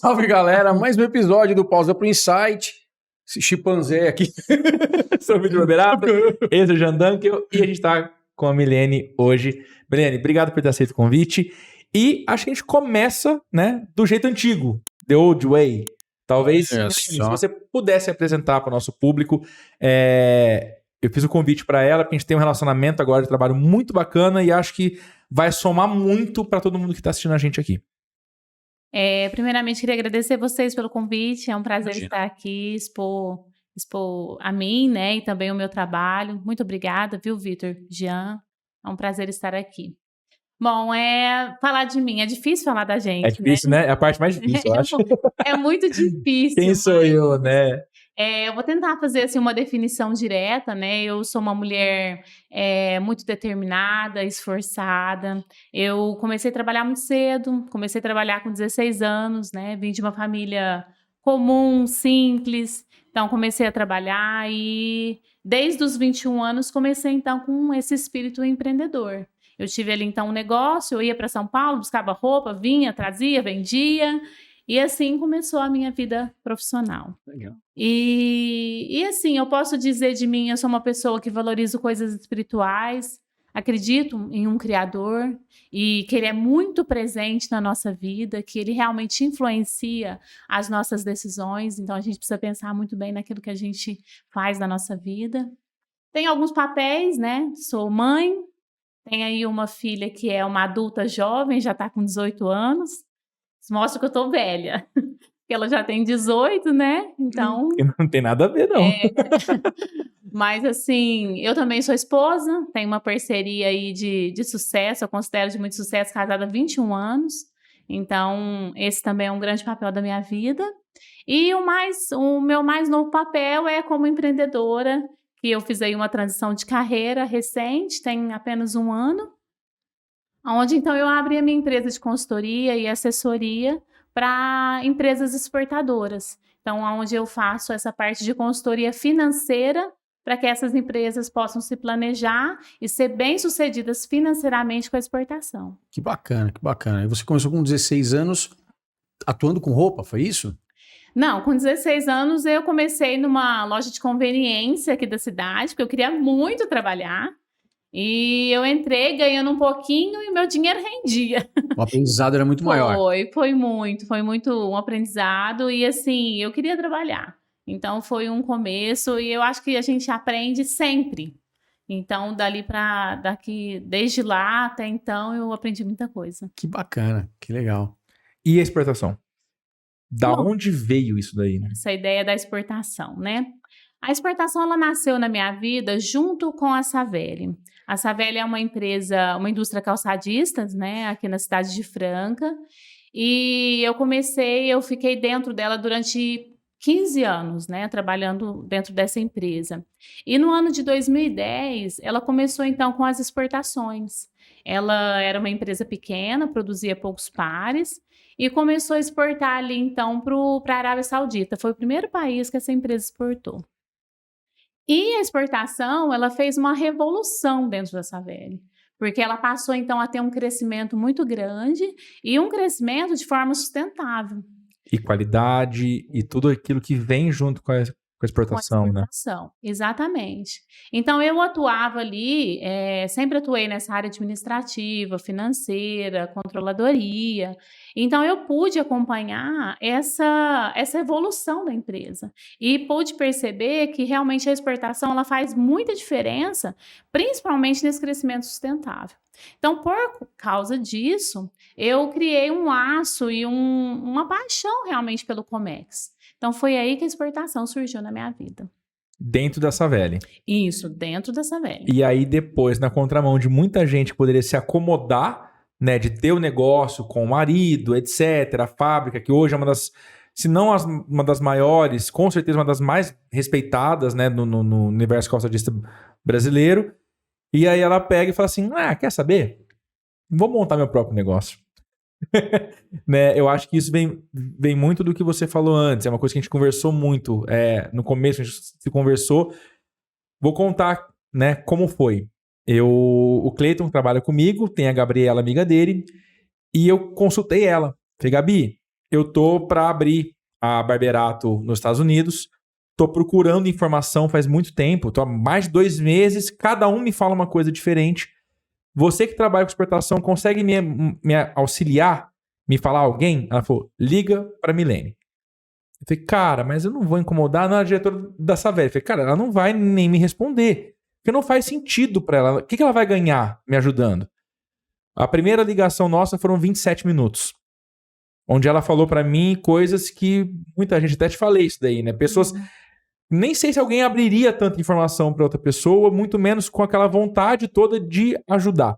Salve, galera! Mais um episódio do Pausa pro Insight. Esse chimpanzé aqui. Sou o Vitor Liberato, esse é o Jean Dunkel e a gente tá com a Milene hoje. Milene, obrigado por ter aceito o convite. E acho que a gente começa, né, do jeito antigo, the old way. Talvez, Milene, se você pudesse apresentar para o nosso público, eu fiz o convite para ela, porque a gente tem um relacionamento agora de trabalho muito bacana e acho que vai somar muito para todo mundo que está assistindo a gente aqui. Primeiramente, queria agradecer vocês pelo convite. É um prazer estar aqui, expor a mim, né, e também o meu trabalho. Muito obrigada, viu, Vitor, Jean? É um prazer estar aqui. Bom, falar de mim, é difícil falar da gente, É difícil, né? É a parte mais difícil, eu acho. É muito difícil. Quem sou eu, né? Eu vou tentar fazer assim, uma definição direta, né? Eu sou uma mulher muito determinada, esforçada. Eu comecei a trabalhar muito cedo, comecei a trabalhar com 16 anos, né? Vim de uma família comum, simples. Então, comecei a trabalhar e desde os 21 anos comecei, então, com esse espírito empreendedor. Eu tive ali, então, um negócio, eu ia para São Paulo, buscava roupa, vinha, trazia, vendia. E assim começou a minha vida profissional. Legal. E assim, eu posso dizer de mim, eu sou uma pessoa que valorizo coisas espirituais, acredito em um Criador e que Ele é muito presente na nossa vida, que Ele realmente influencia as nossas decisões, então a gente precisa pensar muito bem naquilo que a gente faz na nossa vida. Tenho alguns papéis, né? Sou mãe, tenho aí uma filha que é uma adulta jovem, já está com 18 anos. Isso mostra que eu tô velha, porque ela já tem 18, né? Então... Não tem nada a ver, não. Mas, assim, eu também sou esposa, tenho uma parceria aí de sucesso, eu considero de muito sucesso, casada há 21 anos. Então, esse também é um grande papel da minha vida. E o meu mais novo papel é como empreendedora, que eu fiz aí uma transição de carreira recente, tem apenas 1 ano. Onde, então, eu abri a minha empresa de consultoria e assessoria para empresas exportadoras. Então, onde eu faço essa parte de consultoria financeira para que essas empresas possam se planejar e ser bem-sucedidas financeiramente com a exportação. Que bacana, que bacana. E você começou com 16 anos atuando com roupa, foi isso? Não, com 16 anos eu comecei numa loja de conveniência aqui da cidade, porque eu queria muito trabalhar. E eu entrei ganhando um pouquinho e meu dinheiro rendia. O aprendizado era muito maior. Foi muito um aprendizado e assim, eu queria trabalhar. Então foi um começo e eu acho que a gente aprende sempre. Então desde lá até então eu aprendi muita coisa. Que bacana, que legal. E a exportação? Da onde veio isso daí, né? Essa ideia da exportação, né? A exportação, ela nasceu na minha vida junto com a Savelli. A Savelli é uma empresa, uma indústria calçadista, né, aqui na cidade de Franca. E eu fiquei dentro dela durante 15 anos, né, trabalhando dentro dessa empresa. E no ano de 2010, ela começou, então, com as exportações. Ela era uma empresa pequena, produzia poucos pares, e começou a exportar ali, então, para a Arábia Saudita. Foi o primeiro país que essa empresa exportou. E a exportação, ela fez uma revolução dentro da Savelli, porque ela passou, então, a ter um crescimento muito grande e um crescimento de forma sustentável. E qualidade e tudo aquilo que vem junto com a exportação, né? Exatamente. Então, eu atuava ali, sempre atuei nessa área administrativa, financeira, controladoria. Então, eu pude acompanhar essa evolução da empresa e pude perceber que realmente a exportação ela faz muita diferença, principalmente nesse crescimento sustentável. Então, por causa disso, eu criei um laço e uma paixão realmente pelo Comex. Então, foi aí que a exportação surgiu na minha vida. Dentro da Savelli. Isso, dentro da Savelli. E aí, depois, na contramão de muita gente que poderia se acomodar, né, de ter o negócio com o marido, etc., a fábrica, que hoje é uma das, se não uma das maiores, com certeza uma das mais respeitadas, né, no universo calçadista brasileiro. E aí ela pega e fala assim, quer saber? Vou montar meu próprio negócio. Né? Eu acho que isso vem muito do que você falou antes. É uma coisa que a gente conversou muito. No começo a gente se conversou. Vou contar, né, como foi. O Cleiton trabalha comigo, tem a Gabriela, amiga dele, e eu consultei ela. Falei, Gabi, eu tô para abrir a Barberato nos Estados Unidos, tô procurando informação faz muito tempo, tô há mais de 2 meses, cada um me fala uma coisa diferente. Você que trabalha com exportação, consegue me auxiliar, me falar alguém? Ela falou, liga para Milene. Eu falei, cara, mas eu não vou incomodar, não é a diretora da Savelli. Eu falei, cara, ela não vai nem me responder, porque não faz sentido para ela. O que ela vai ganhar me ajudando? A primeira ligação nossa foram 27 minutos. Onde ela falou pra mim coisas que muita gente, até te falei isso daí, né? Pessoas, nem sei se alguém abriria tanta informação pra outra pessoa, muito menos com aquela vontade toda de ajudar.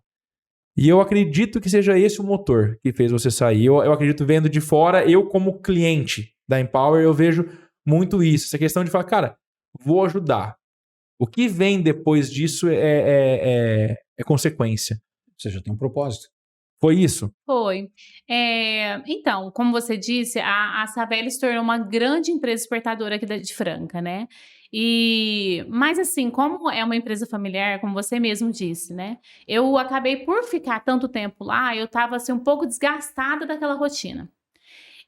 E eu acredito que seja esse o motor que fez você sair. Eu acredito vendo de fora, eu como cliente da Empower, eu vejo muito isso. Essa questão de falar, cara, vou ajudar. O que vem depois disso é consequência. Você já tem um propósito. Foi isso? Foi. Então, como você disse, a Savelli se tornou uma grande empresa exportadora aqui de Franca, né? Mas assim, como é uma empresa familiar, como você mesmo disse, né? Eu acabei por ficar tanto tempo lá, eu estava assim, um pouco desgastada daquela rotina.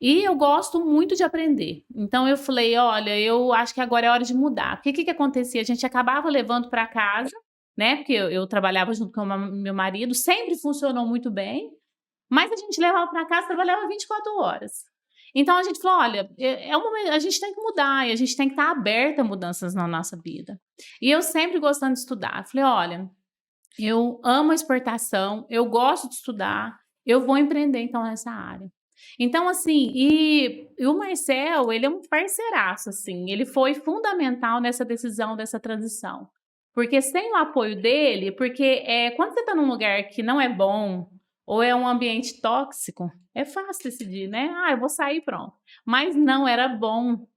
E eu gosto muito de aprender. Então eu falei, olha, eu acho que agora é hora de mudar. Porque o que acontecia? A gente acabava levando para casa, né? Porque eu trabalhava junto com o meu marido, sempre funcionou muito bem, mas a gente levava para casa, trabalhava 24 horas. Então a gente falou, olha, a gente tem que mudar, e a gente tem que estar aberta a mudanças na nossa vida. E eu sempre gostando de estudar. Falei, olha, eu amo a exportação, eu gosto de estudar, eu vou empreender então nessa área. Então, assim, e o Marcel, ele é um parceiraço, assim, ele foi fundamental nessa decisão, dessa transição. Porque sem o apoio dele, porque quando você está num lugar que não é bom, ou é um ambiente tóxico, é fácil decidir, né? Eu vou sair, pronto. Mas não, era bom.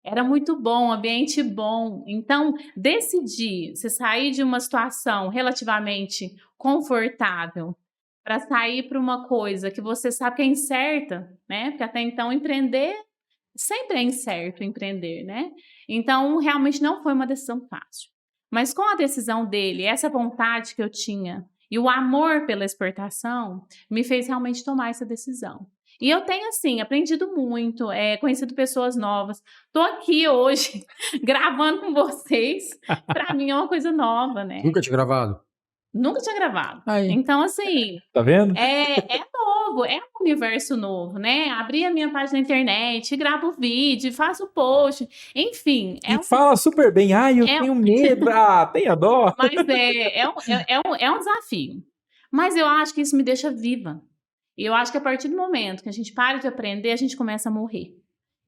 Era muito bom, um ambiente bom. Então, decidir, você sair de uma situação relativamente confortável para sair para uma coisa que você sabe que é incerta, né? Porque até então empreender sempre é incerto, empreender, né? Então, realmente não foi uma decisão fácil. Mas com a decisão dele, essa vontade que eu tinha e o amor pela exportação me fez realmente tomar essa decisão. E eu tenho, assim, aprendido muito, conhecido pessoas novas. Tô aqui hoje gravando com vocês. Para mim é uma coisa nova, né? Nunca tinha gravado? Nunca tinha gravado. Aí. Então, assim, Tá vendo? é novo, é um universo novo, né? Abri a minha página na internet, gravo vídeo, faço post, enfim. Fala super bem. Eu tenho medo. Tenha dó. Mas é um desafio. Mas eu acho que isso me deixa viva. E eu acho que a partir do momento que a gente para de aprender, a gente começa a morrer.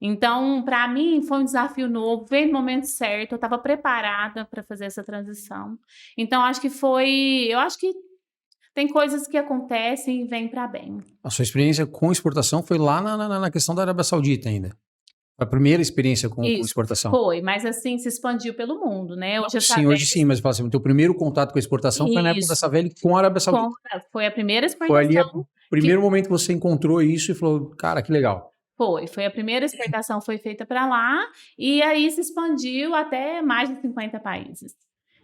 Então, para mim, foi um desafio novo, veio no momento certo, eu estava preparada para fazer essa transição. Então, eu acho que tem coisas que acontecem e vêm para bem. A sua experiência com exportação foi lá na questão da Arábia Saudita ainda. A primeira experiência com exportação. Foi, mas assim, se expandiu pelo mundo, né? Hoje sim, mas fala assim, o teu primeiro contato com a exportação foi na época da Savelli com a Arábia Saudita. Foi a primeira exportação. Foi ali o primeiro momento que você encontrou isso e falou, cara, que legal. Foi a primeira exportação foi feita para lá e aí se expandiu até mais de 50 países.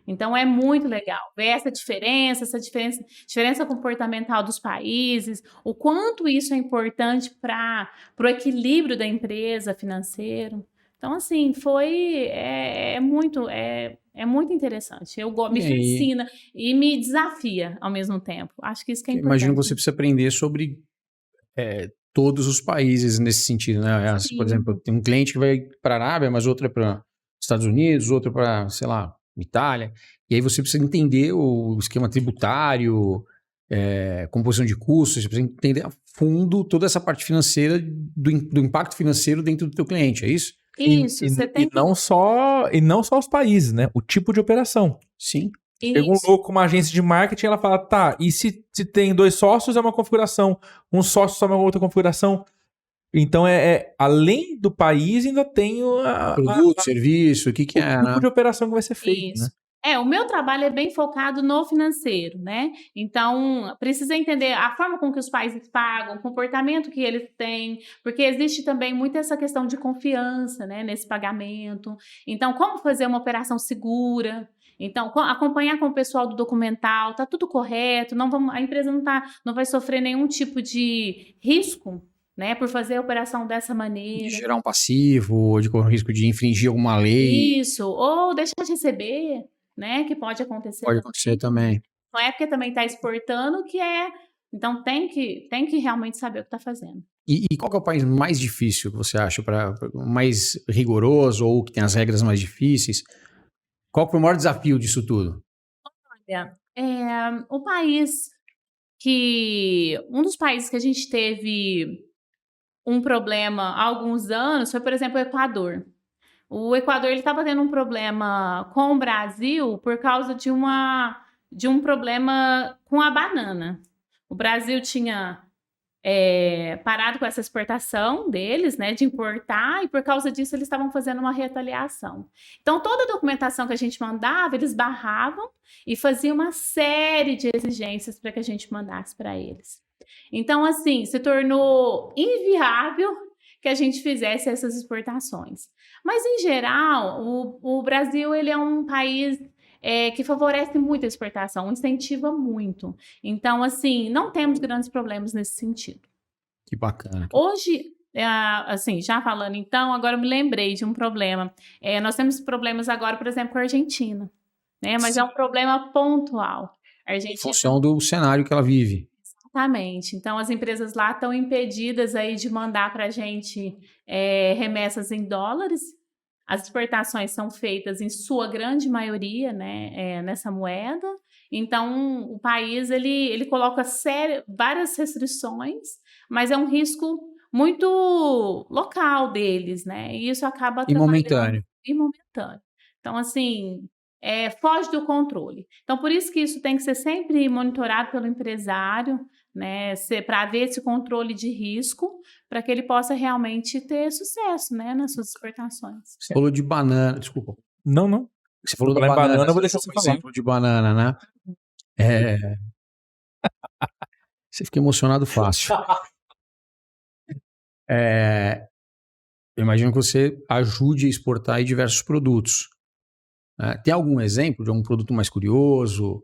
Então é muito legal ver essa diferença comportamental dos países, o quanto isso é importante para o equilíbrio da empresa financeiro. Então, assim, é muito interessante. Me fascina e me desafia ao mesmo tempo. Acho que isso que é importante. Imagino que você precisa aprender sobre todos os países nesse sentido, né? Por exemplo, tem um cliente que vai para a Arábia, mas outro é para Estados Unidos, outro para, sei lá, Itália. E aí você precisa entender o esquema tributário, composição de custos, você precisa entender a fundo toda essa parte financeira do impacto financeiro dentro do teu cliente, é isso? Isso, não só os países, né? O tipo de operação. Sim. Chega um louco, uma agência de marketing, ela fala, tá, e se tem 2 sócios é uma configuração, um sócio só é uma outra configuração. Então, além do país, ainda tem produto, serviço, o que é, o tipo de operação que vai ser feito, isso. Né? O meu trabalho é bem focado no financeiro, né? Então, precisa entender a forma com que os países pagam, o comportamento que eles têm, porque existe também muito essa questão de confiança, né, nesse pagamento. Então, como fazer uma operação segura? Então, acompanhar com o pessoal do documental, tá tudo correto, a empresa não vai sofrer nenhum tipo de risco, né? Por fazer a operação dessa De maneira. gerar um passivo, ou de correr o risco de infringir alguma lei. Isso, ou deixar de receber, né? Que pode acontecer. Pode acontecer também. Não é porque também está exportando que é. Então tem que realmente saber o que está fazendo. E qual que é o país mais difícil que você acha, mais rigoroso ou que tem as regras mais difíceis? Qual que foi o maior desafio disso tudo? Olha, o país um dos países que a gente teve um problema há alguns anos foi, por exemplo, o Equador. O Equador estava tendo um problema com o Brasil por causa de um problema com a banana. O Brasil tinha parado com essa exportação deles, né, de importar, e por causa disso eles estavam fazendo uma retaliação. Então, toda a documentação que a gente mandava, eles barravam e faziam uma série de exigências para que a gente mandasse para eles. Então, assim, se tornou inviável que a gente fizesse essas exportações. Mas, em geral, o Brasil ele é um país que favorece muito a exportação, incentiva muito. Então, assim, não temos grandes problemas nesse sentido. Que bacana. Hoje, assim, já falando então, agora eu me lembrei de um problema. Nós temos problemas agora, por exemplo, com a Argentina, né? Mas é um problema pontual. Em função do cenário que ela vive. Exatamente. Então, as empresas lá estão impedidas aí de mandar para a gente remessas em dólares. As exportações são feitas, em sua grande maioria, né, nessa moeda. Então, o país ele coloca várias restrições, mas é um risco muito local deles, né? E isso acaba E momentâneo. E momentâneo. Então, assim, foge do controle. Então, por isso que isso tem que ser sempre monitorado pelo empresário, né, para haver esse controle de risco, para que ele possa realmente ter sucesso, né, nas suas exportações. Você falou de banana, desculpa. Não. Você falou da banana, eu vou deixar você falar. Exemplo de banana, né? Você fica emocionado fácil. Eu imagino que você ajude a exportar aí diversos produtos. Tem algum exemplo de algum produto mais curioso?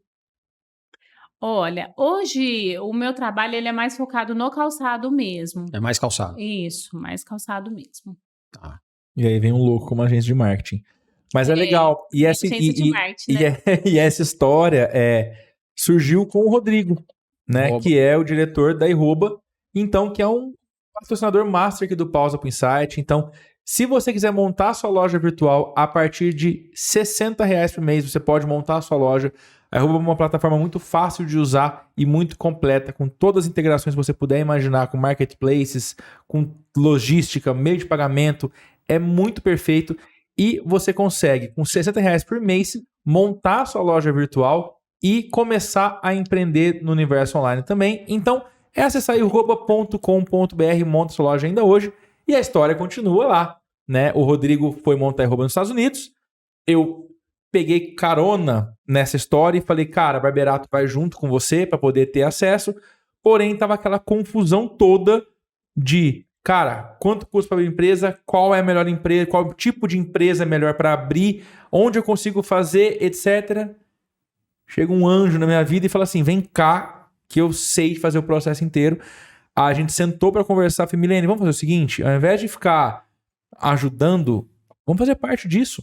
Olha, hoje o meu trabalho ele é mais focado no calçado mesmo. É mais calçado. Isso, mais calçado mesmo. Tá. E aí vem um louco como agente de marketing. Mas é legal. E essa, de marketing, né? e essa história surgiu com o Rodrigo, né? Arroba. Que é o diretor da Arroba. Então, que é um patrocinador master aqui do Pausa pro Insight. Então, se você quiser montar a sua loja virtual a partir de R$60 por mês, você pode montar a sua loja. A Arroba é uma plataforma muito fácil de usar e muito completa, com todas as integrações que você puder imaginar, com marketplaces, com logística, meio de pagamento. É muito perfeito e você consegue, com R$60 por mês, montar a sua loja virtual e começar a empreender no universo online também. Então, é acessar arroba.com.br, monta sua loja ainda hoje e a história continua lá, né? O Rodrigo foi montar a Arroba nos Estados Unidos, eu peguei carona nessa história e falei, cara, Barberato vai junto com você para poder ter acesso, porém tava aquela confusão toda de, cara, quanto custa para abrir empresa, qual é a melhor empresa, qual tipo de empresa é melhor para abrir, onde eu consigo fazer, etc. Chega um anjo na minha vida e fala assim, vem cá, que eu sei fazer o processo inteiro. A gente sentou para conversar, falei, Milene, vamos fazer o seguinte, ao invés de ficar ajudando, vamos fazer parte disso.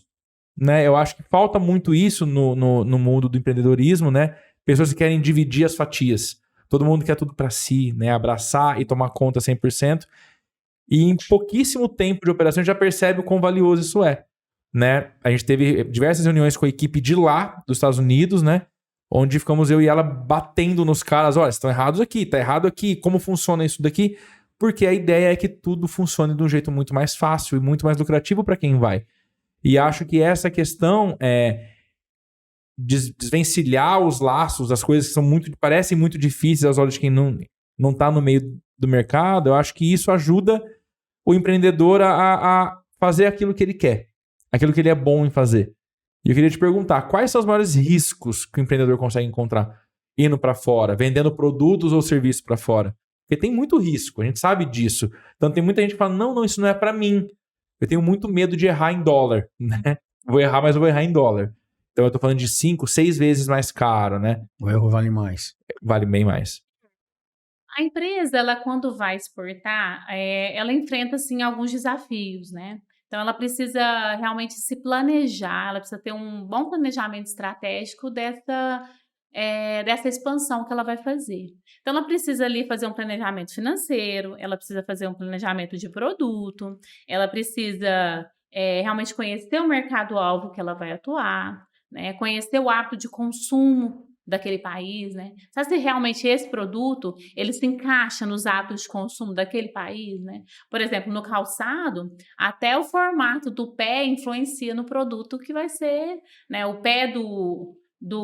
Né? Eu acho que falta muito isso no mundo do empreendedorismo, né? Pessoas que querem dividir as fatias. Todo mundo quer tudo para si, né? Abraçar e tomar conta 100%. E em pouquíssimo tempo de operação, a gente já percebe o quão valioso isso é. Né? A gente teve diversas reuniões com a equipe de lá, dos Estados Unidos, né? Onde ficamos eu e ela batendo nos caras. Olha, vocês estão errados aqui, tá errado aqui. Como funciona isso daqui? Porque a ideia é que tudo funcione de um jeito muito mais fácil e muito mais lucrativo para quem vai. E acho que essa questão desvencilhar os laços, as coisas que parecem muito difíceis aos olhos de quem não tá no meio do mercado, eu acho que isso ajuda o empreendedor a fazer aquilo que ele quer, aquilo que ele é bom em fazer. E eu queria te perguntar, quais são os maiores riscos que o empreendedor consegue encontrar indo para fora, vendendo produtos ou serviços para fora? Porque tem muito risco, a gente sabe disso. Então tem muita gente que fala, não, isso não é para mim. Eu tenho muito medo de errar em dólar, né? Vou errar, mas eu vou errar em dólar. Então eu tô falando de 5, 6 vezes mais caro, né? O erro vale mais. Vale bem mais. A empresa, ela quando vai exportar, ela enfrenta, assim, alguns desafios, né. Então ela precisa realmente se planejar, ela precisa ter um bom planejamento estratégico dessa expansão que ela vai fazer. Então ela precisa ali fazer um planejamento financeiro, ela precisa fazer um planejamento de produto, ela precisa, realmente conhecer o mercado-alvo que ela vai atuar, né, conhecer o hábito de consumo daquele país, né. Sabe se realmente esse produto, ele se encaixa nos hábitos de consumo daquele país, né. Por exemplo, no calçado, até o formato do pé influencia no produto que vai ser, né, o pé do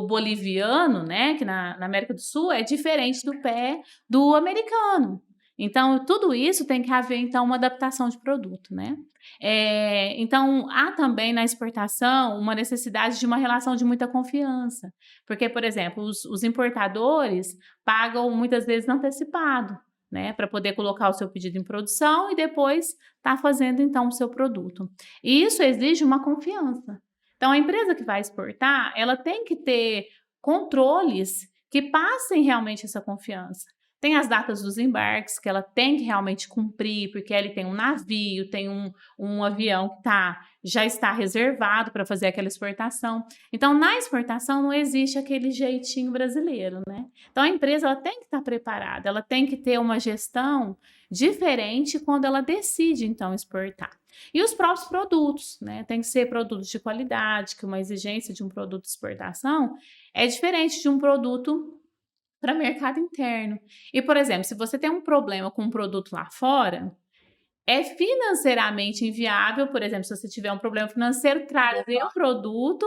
boliviano, né, que na América do Sul é diferente do pé do americano. Então, tudo isso tem que haver, então, uma adaptação de produto, né. Então, há também na exportação uma necessidade de uma relação de muita confiança, porque, por exemplo, os importadores pagam muitas vezes antecipado, né, para poder colocar o seu pedido em produção e depois tá fazendo, então, o seu produto. E isso exige uma confiança. Então, a empresa que vai exportar, ela tem que ter controles que passem realmente essa confiança. Tem as datas dos embarques que ela tem que realmente cumprir, porque ali tem um navio, tem um avião que já está reservado para fazer aquela exportação. Então, na exportação não existe aquele jeitinho brasileiro, né? Então, a empresa ela tem que estar preparada, ela tem que ter uma gestão diferente quando ela decide, então, exportar. E os próprios produtos, né? Tem que ser produtos de qualidade, que uma exigência de um produto de exportação é diferente de um produto para mercado interno. E, por exemplo, se você tem um problema com um produto lá fora, é financeiramente inviável, por exemplo, se você tiver um problema financeiro, trazer o produto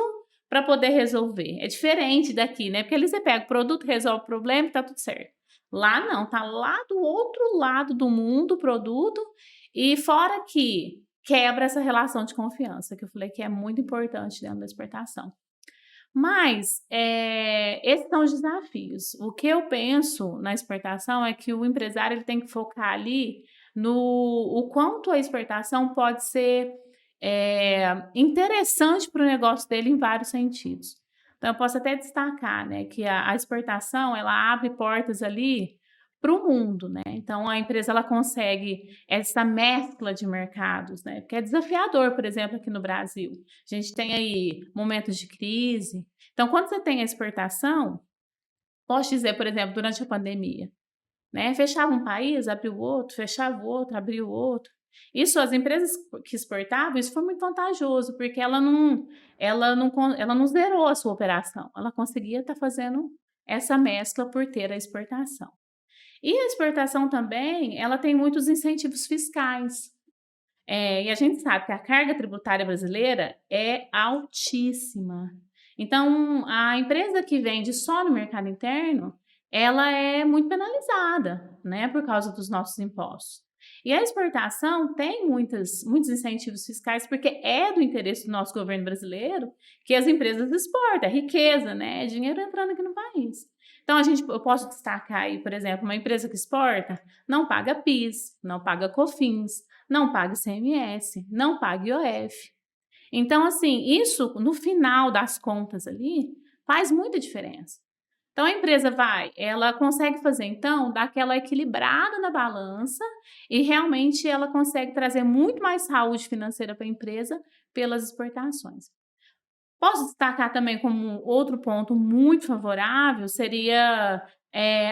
para poder resolver. É diferente daqui, né? Porque ali você pega o produto, resolve o problema e tá tudo certo. Lá não, tá lá do outro lado do mundo o produto, e fora que quebra essa relação de confiança, que eu falei que é muito importante dentro da exportação. Mas, esses são os desafios. O que eu penso na exportação é que o empresário ele tem que focar ali no o quanto a exportação pode ser, interessante para o negócio dele em vários sentidos. Então eu posso até destacar, né, que a exportação ela abre portas ali para o mundo, né. Então a empresa ela consegue essa mescla de mercados, né, porque é desafiador, por exemplo, aqui no Brasil. A gente tem aí momentos de crise. Então, quando você tem a exportação, posso dizer, por exemplo, durante a pandemia, né, fechava um país, abriu outro, fechava o outro, abriu o outro. Isso, as empresas que exportavam, isso foi muito vantajoso, porque ela não zerou a sua operação, ela conseguia estar fazendo essa mescla por ter a exportação. E a exportação também, ela tem muitos incentivos fiscais. E a gente sabe que a carga tributária brasileira é altíssima. Então, a empresa que vende só no mercado interno, ela é muito penalizada, né, por causa dos nossos impostos. E a exportação tem muitos incentivos fiscais, porque é do interesse do nosso governo brasileiro que as empresas exportem, é riqueza, né, é dinheiro entrando aqui no país. Então, eu posso destacar aí, por exemplo, uma empresa que exporta não paga PIS, não paga COFINS, não paga ICMS, não paga IOF. Então, assim, isso no final das contas ali faz muita diferença. Então, a empresa ela consegue fazer, então, dar aquela equilibrada na balança e realmente ela consegue trazer muito mais saúde financeira para a empresa pelas exportações. Posso destacar também como outro ponto muito favorável seria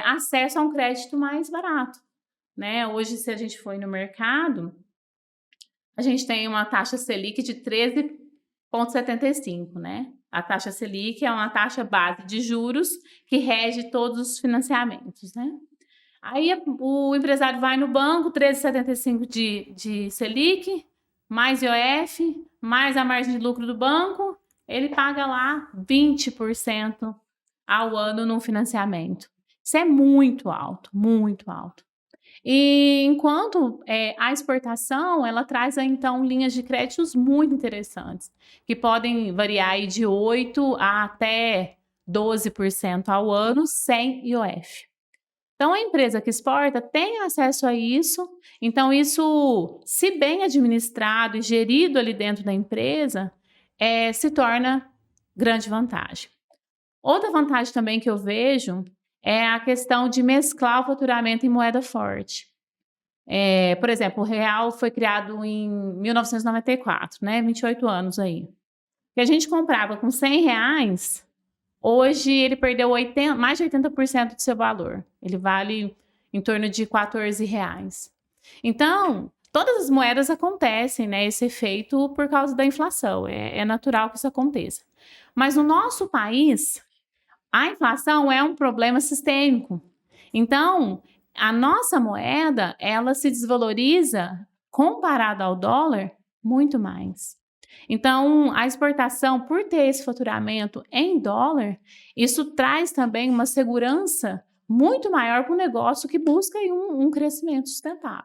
acesso a um crédito mais barato, né? Hoje, se a gente for no mercado, a gente tem uma taxa Selic de 13,75, né? A taxa Selic é uma taxa base de juros que rege todos os financiamentos, né? Aí o empresário vai no banco, 13,75 de Selic, mais IOF, mais a margem de lucro do banco, ele paga lá 20% ao ano no financiamento. Isso é muito alto, muito alto. E enquanto a exportação, ela traz então linhas de créditos muito interessantes, que podem variar aí de 8% a até 12% ao ano sem IOF. Então, a empresa que exporta tem acesso a isso, então isso, se bem administrado e gerido ali dentro da empresa, se torna grande vantagem. Outra vantagem também que eu vejo é a questão de mesclar o faturamento em moeda forte. Por exemplo, o real foi criado em 1994, né? 28 anos aí. Que a gente comprava com R$100, hoje ele perdeu mais de 80% do seu valor. Ele vale em torno de R$14. Então, todas as moedas acontecem, né? Esse efeito por causa da inflação. É natural que isso aconteça. Mas no nosso país, a inflação é um problema sistêmico. Então, a nossa moeda, ela se desvaloriza comparada ao dólar muito mais. Então, a exportação, por ter esse faturamento em dólar, isso traz também uma segurança muito maior para o negócio que busca aí um crescimento sustentável.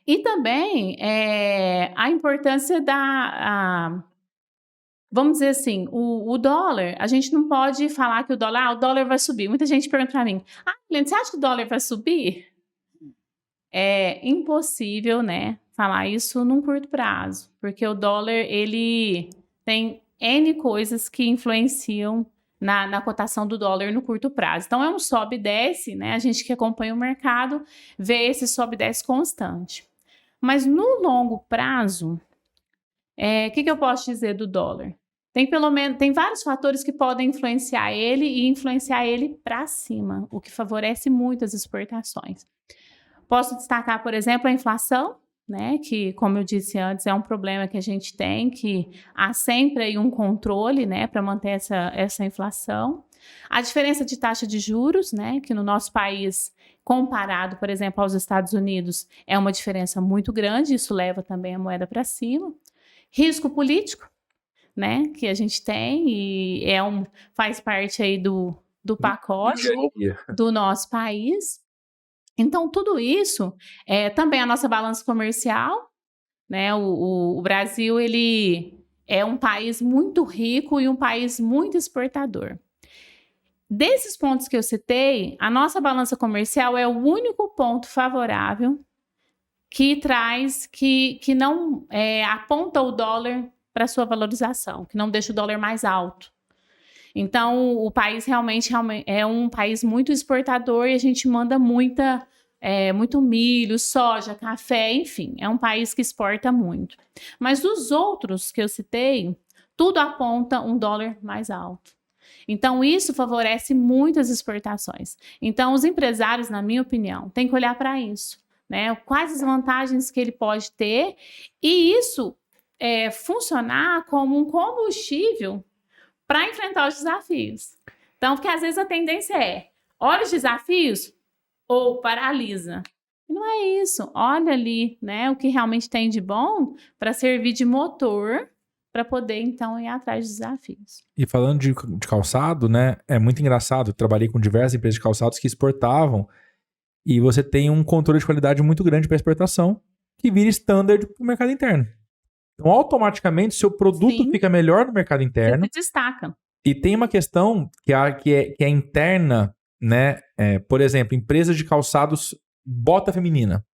E também a importância vamos dizer assim, o dólar, a gente não pode falar que o dólar vai subir. Muita gente pergunta para mim, Helena, você acha que o dólar vai subir? É impossível, né, falar isso num curto prazo, porque o dólar, ele tem N coisas que influenciam na cotação do dólar no curto prazo. Então, é um sobe e desce, né? A gente que acompanha o mercado vê esse sobe e desce constante. Mas no longo prazo, que eu posso dizer do dólar? Tem vários fatores que podem influenciar ele e influenciar ele para cima, o que favorece muito as exportações. Posso destacar, por exemplo, a inflação, né, que, como eu disse antes, é um problema que a gente tem, que há sempre aí um controle, né, para manter essa inflação. A diferença de taxa de juros, né, que no nosso país, comparado, por exemplo, aos Estados Unidos, é uma diferença muito grande, isso leva também a moeda para cima. Risco político, né, que a gente tem e faz parte aí do pacote do nosso país. Então, tudo isso, também a nossa balança comercial, né, o Brasil, ele é um país muito rico e um país muito exportador. Desses pontos que eu citei, a nossa balança comercial é o único ponto favorável que traz, que não aponta o dólar para sua valorização, que não deixa o dólar mais alto. Então, o país realmente é um país muito exportador e a gente manda muito milho, soja, café, enfim, é um país que exporta muito. Mas dos outros que eu citei, tudo aponta um dólar mais alto. Então, isso favorece muito as exportações. Então, os empresários, na minha opinião, têm que olhar para isso, né? Quais as vantagens que ele pode ter e isso funcionar como um combustível para enfrentar os desafios. Então, porque às vezes a tendência olha os desafios ou paralisa. E não é isso. Olha ali, né, o que realmente tem de bom para servir de motor para poder, então, ir atrás dos desafios. E falando de calçado, né, é muito engraçado. Eu trabalhei com diversas empresas de calçados que exportavam e você tem um controle de qualidade muito grande para exportação que vira standard para o mercado interno. Então, automaticamente, seu produto fica melhor no mercado interno. Se destaca. E tem uma questão que é interna, né? Por exemplo, empresas de calçados bota feminina.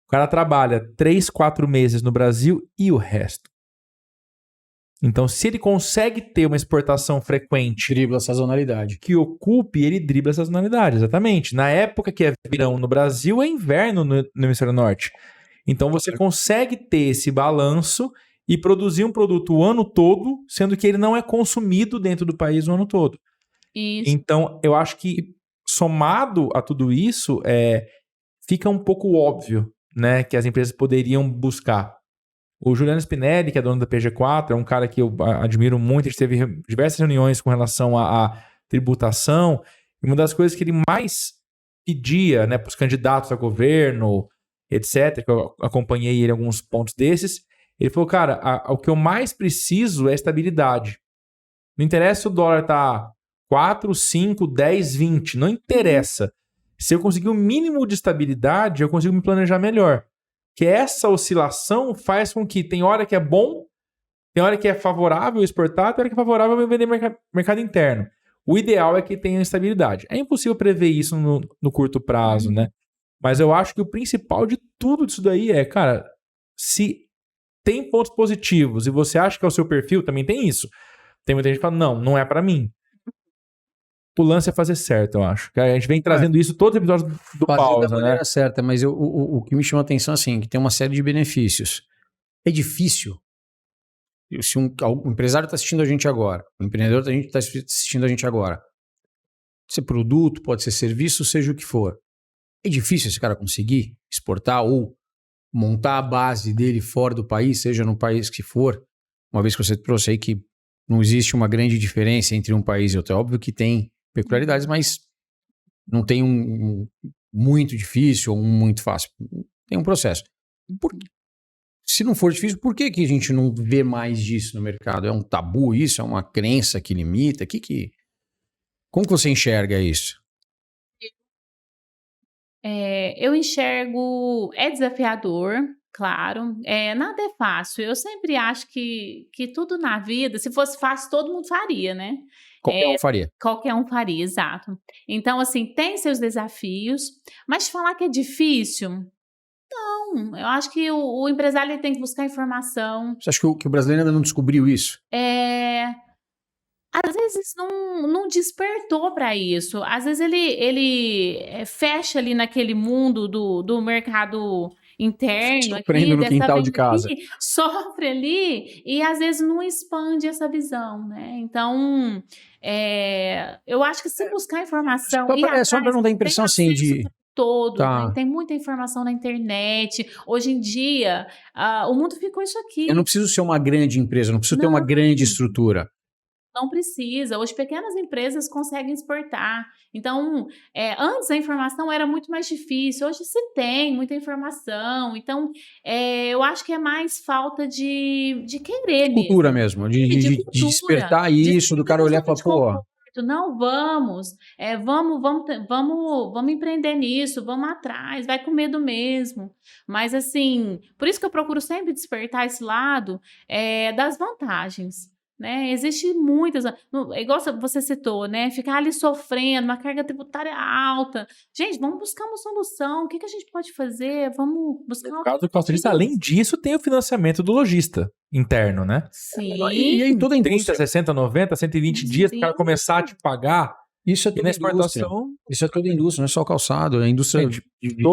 O cara trabalha 3, 4 meses no Brasil e o resto. Então, se ele consegue ter uma exportação frequente... Dribla a sazonalidade. Que ocupe, ele dribla a sazonalidade, exatamente. Na época que é verão no Brasil, é inverno no hemisfério norte. Então, você consegue ter esse balanço e produzir um produto o ano todo, sendo que ele não é consumido dentro do país o ano todo. Isso. Então, eu acho que, somado a tudo isso, fica um pouco óbvio, né, que as empresas poderiam buscar. O Juliano Spinelli, que é dono da PG4, é um cara que eu admiro muito. A gente teve diversas reuniões com relação à tributação. E uma das coisas que ele mais pedia, né, para os candidatos a governo, etc., que eu acompanhei ele em alguns pontos desses, ele falou, cara, o que eu mais preciso é estabilidade. Não interessa se o dólar tá 4, 5, 10, 20, não interessa. Se eu conseguir o mínimo de estabilidade, eu consigo me planejar melhor. Que essa oscilação faz com que tem hora que é bom, tem hora que é favorável exportar, tem hora que é favorável eu vender mercado interno. O ideal é que tenha estabilidade. É impossível prever isso no curto prazo, né? Mas eu acho que o principal de tudo disso daí cara, se tem pontos positivos e você acha que é o seu perfil, também tem isso. Tem muita gente que fala, não é pra mim. O lance é fazer certo, eu acho. A gente vem trazendo isso todos os episódios do Fazer Pausa, da né? maneira certa, mas o que me chama a atenção assim, que tem uma série de benefícios. É difícil. Se o empresário está assistindo a gente agora, o empreendedor está assistindo a gente agora, pode ser produto, pode ser serviço, seja o que for. É difícil esse cara conseguir exportar ou montar a base dele fora do país, seja no país que for, uma vez que você trouxe aí que não existe uma grande diferença entre um país e outro. É óbvio que tem peculiaridades, mas não tem um muito difícil ou um muito fácil. Tem um processo. Se não for difícil, por que a gente não vê mais disso no mercado? É um tabu isso? É uma crença que limita? Como que você enxerga isso? Eu enxergo, é desafiador, claro, nada é fácil. Eu sempre acho que tudo na vida, se fosse fácil, todo mundo faria, né? Qualquer um faria. Qualquer um faria, exato. Então, assim, tem seus desafios, mas falar que é difícil, não. Eu acho que o empresário ele tem que buscar informação. Você acha que o brasileiro ainda não descobriu isso? Às vezes não despertou para isso. Às vezes ele fecha ali naquele mundo do mercado interno, Sofrendo no quintal de casa. aqui, sofre ali e às vezes não expande essa visão, né? Então, eu acho que se buscar informação... Só para não dar a impressão assim de... Todo, Tá. né? Tem muita informação na internet. Hoje em dia, o mundo ficou isso aqui. Eu não preciso ser uma grande empresa, não preciso ter uma grande estrutura. Não precisa. Hoje, pequenas empresas conseguem exportar. Então, antes a informação era muito mais difícil. Hoje se tem muita informação. Então, eu acho que é mais falta de querer mesmo. Cultura mesmo, de despertar isso, do cara olhar e falar, pô... Não, vamos empreender nisso, vamos atrás, vai com medo mesmo. Mas, assim, por isso que eu procuro sempre despertar esse lado das vantagens. Né? Existe muitas, igual você citou, né? Ficar ali sofrendo, uma carga tributária alta. Gente, vamos buscar uma solução. O que a gente pode fazer? Vamos buscar uma... No caso do calçadista, além disso, tem o financiamento do lojista interno, né? Sim. E aí toda a 30, 60, 90, 120 dias para o cara começar a te pagar. Isso é E toda na a exportação... Isso é toda a indústria, não é só o calçado, é a indústria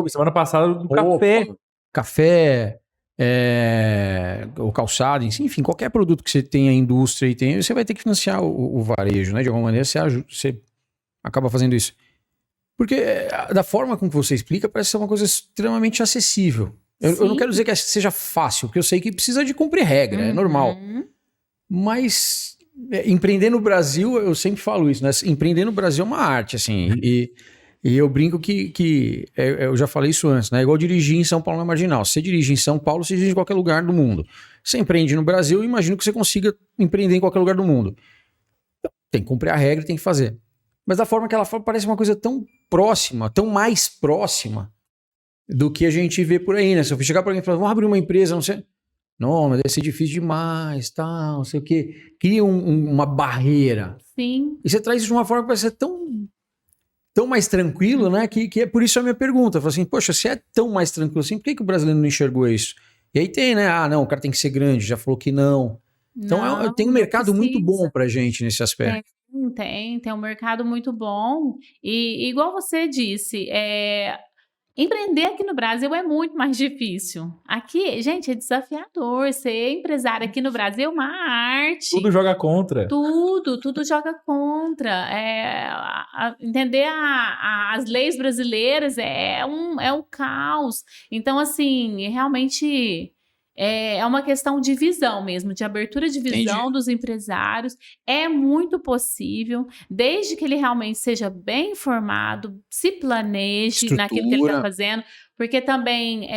semana passada do café, o calçado, enfim, qualquer produto que você tenha indústria e tenha, você vai ter que financiar o varejo, né? De alguma maneira você acaba fazendo isso. Porque da forma como você explica, parece ser uma coisa extremamente acessível. Eu não quero dizer que seja fácil, porque eu sei que precisa de cumprir regra, é normal. Mas empreender no Brasil, eu sempre falo isso, né? Empreender no Brasil é uma arte, assim. E eu brinco que eu já falei isso antes, né? É igual dirigir em São Paulo na Marginal. Se você dirige em São Paulo, você dirige em qualquer lugar do mundo. Você empreende no Brasil, eu imagino que você consiga empreender em qualquer lugar do mundo. Então, tem que cumprir a regra, tem que fazer. Mas da forma que ela fala, parece uma coisa tão próxima, tão mais próxima do que a gente vê por aí, né? Se eu chegar para alguém e falar, vamos abrir uma empresa, não sei... Não, mas deve ser difícil demais, tal, não sei o quê. Cria uma barreira. Sim. E você traz isso de uma forma que parece ser tão mais tranquilo, né? Que é por isso a minha pergunta. Eu falo assim, poxa, se é tão mais tranquilo assim, por que o brasileiro não enxergou isso? E aí tem, né? Ah, não, o cara tem que ser grande, já falou que não. Então tem um mercado muito bom pra gente nesse aspecto. Tem um mercado muito bom. E igual você disse, empreender aqui no Brasil é muito mais difícil. Aqui, gente, é desafiador. Ser empresário aqui no Brasil é uma arte. Tudo joga contra. Tudo joga contra. Entender as leis brasileiras é um caos. Então, assim, realmente é uma questão de visão mesmo, de abertura de visão dos empresários. É muito possível, desde que ele realmente seja bem informado, se planeje naquilo que ele está fazendo. Porque também,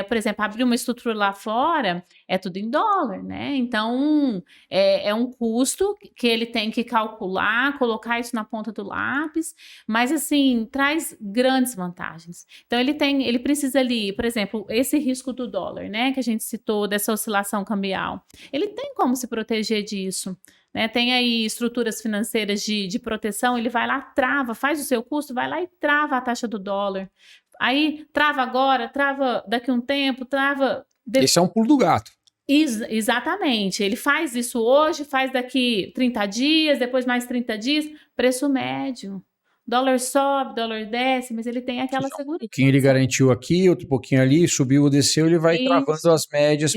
por exemplo, abrir uma estrutura lá fora é tudo em dólar, né? Então, é um custo que ele tem que calcular, colocar isso na ponta do lápis, mas, assim, traz grandes vantagens. Então, ele precisa ali, por exemplo, esse risco do dólar, né? Que a gente citou, dessa oscilação cambial. Ele tem como se proteger disso. Né, tem aí estruturas financeiras de proteção, ele vai lá, trava, faz o seu custo, vai lá e trava a taxa do dólar. Aí trava agora, trava daqui a um tempo, trava... Esse é um pulo do gato. Exatamente. Ele faz isso hoje, faz daqui 30 dias, depois mais 30 dias, preço médio. Dólar sobe, dólar desce, mas ele tem aquela segurança. Um pouquinho ele garantiu aqui, outro pouquinho ali, subiu ou desceu, ele vai travando as médias,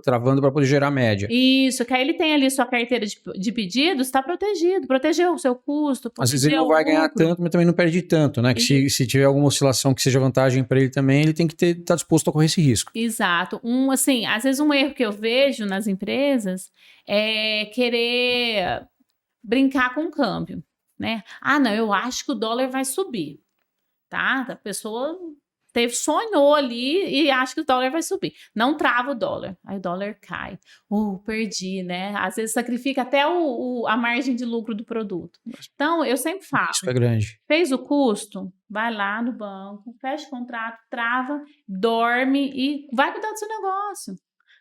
travando para poder gerar média. Isso, que aí ele tem ali sua carteira de pedidos, está protegido, protegeu o seu custo. Às vezes ele não vai ganhar tanto, mas também não perde tanto, né? Que se tiver alguma oscilação que seja vantagem para ele também, ele tem que estar disposto a correr esse risco. Exato. Assim, às vezes um erro que eu vejo nas empresas é querer brincar com o câmbio. Né? Não, eu acho que o dólar vai subir, tá? A pessoa sonhou ali e acha que o dólar vai subir. Não trava o dólar, aí o dólar cai. Perdi, né? Às vezes sacrifica até a margem de lucro do produto. Então, eu sempre falo. Isso é grande. Fez o custo, vai lá no banco, fecha o contrato, trava, dorme e vai cuidar do seu negócio.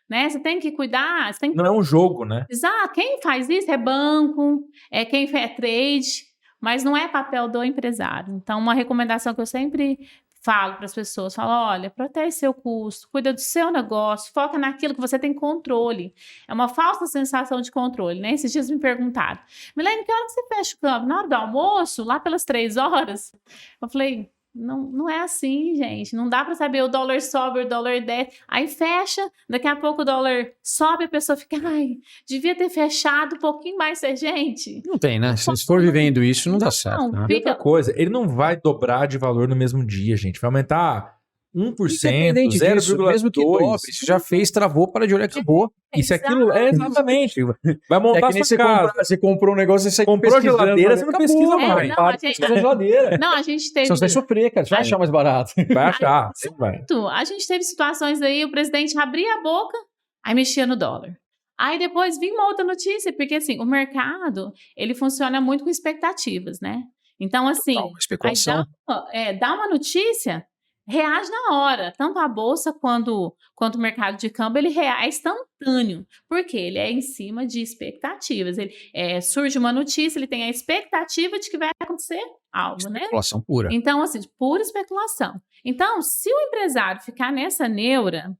Né? Você tem que cuidar. Não é um jogo, né? Exato. Quem faz isso é banco, é quem faz trade, mas não é papel do empresário. Então, uma recomendação que eu sempre falo para as pessoas, olha, protege seu custo, cuida do seu negócio, foca naquilo que você tem controle. É uma falsa sensação de controle, né? Esses dias me perguntaram, Milene, que hora que você fecha o câmbio? Na hora do almoço? Lá pelas 3 horas? Eu falei... Não é assim, gente. Não dá para saber o dólar sobe, o dólar desce. Aí fecha, daqui a pouco o dólar sobe, a pessoa fica, devia ter fechado um pouquinho mais, gente. Não tem, né? Se for vivendo isso, não dá certo. Né? E outra coisa, ele não vai dobrar de valor no mesmo dia, gente. Vai aumentar 1%, 0,2%. Mesmo que dobre, você já fez, travou, para de olhar, acabou. E se aquilo exatamente, vai montar sua casa. Você comprou um negócio, você comprou geladeira, você não pesquisa mais. A gente teve... Você vai sofrer, cara. Você vai achar mais barato. Vai achar, sempre vai. A gente teve situações aí, o presidente abria a boca, aí mexia no dólar. Aí depois vinha uma outra notícia, porque assim, o mercado, ele funciona muito com expectativas, né? Então assim, especulação. Dá uma notícia... reage na hora, tanto a bolsa quanto o mercado de câmbio, ele é instantâneo, porque ele é em cima de expectativas. Surge uma notícia, ele tem a expectativa de que vai acontecer algo, especulação pura. Então, assim, pura especulação. Então, se o empresário ficar nessa neura,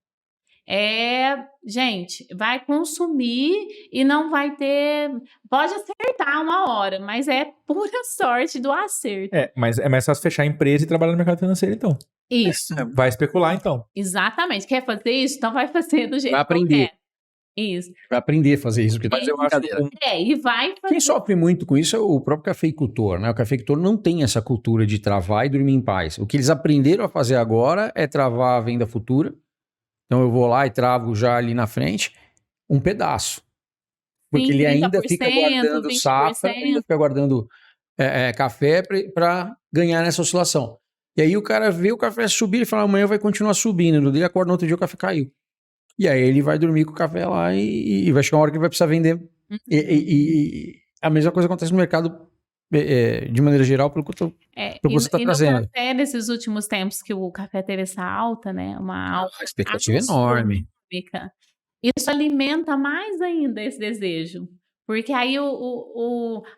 gente, vai consumir e não vai ter... Pode acertar uma hora, mas é pura sorte do acerto. Mas é mais fácil fechar a empresa e trabalhar no mercado financeiro, então. Isso. Vai especular, então. Exatamente. Quer fazer isso? Então vai fazer do jeito vai aprender. que quer. Isso. Vai aprender a fazer isso. Porque mas eu acho e vai fazer. Quem sofre muito com isso é o próprio cafeicultor, né? O cafeicultor não tem essa cultura de travar e dormir em paz. O que eles aprenderam a fazer agora é travar a venda futura. Então eu vou lá e travo já ali na frente um pedaço. Porque ele ainda fica guardando 20%. safra, ainda fica guardando café para ganhar nessa oscilação. E aí o cara vê o café subir e fala, amanhã vai continuar subindo. No dia acorda, no outro dia o café caiu. E aí ele vai dormir com o café lá e vai chegar uma hora que ele vai precisar vender. E a mesma coisa acontece no mercado de maneira geral, pelo que você está trazendo. No café, nesses últimos tempos que o café teve essa alta, né? Uma alta. A expectativa enorme. Isso alimenta mais ainda esse desejo. Porque aí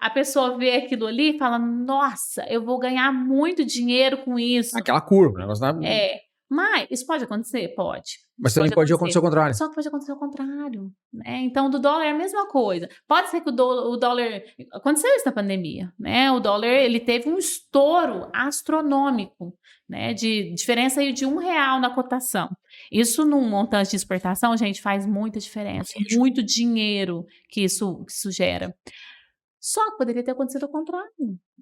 a pessoa vê aquilo ali e fala, nossa, eu vou ganhar muito dinheiro com isso. Aquela curva. Mas isso pode acontecer? Pode. Mas também pode acontecer o contrário. Só que pode acontecer o contrário. Né? Então, do dólar é a mesma coisa. Pode ser que o dólar... Aconteceu isso na pandemia. Né? O dólar ele teve um estouro astronômico, né? De diferença aí de R$1 na cotação. Isso num montante de exportação, gente, faz muita diferença. Muito dinheiro que isso gera. Só que poderia ter acontecido o contrário.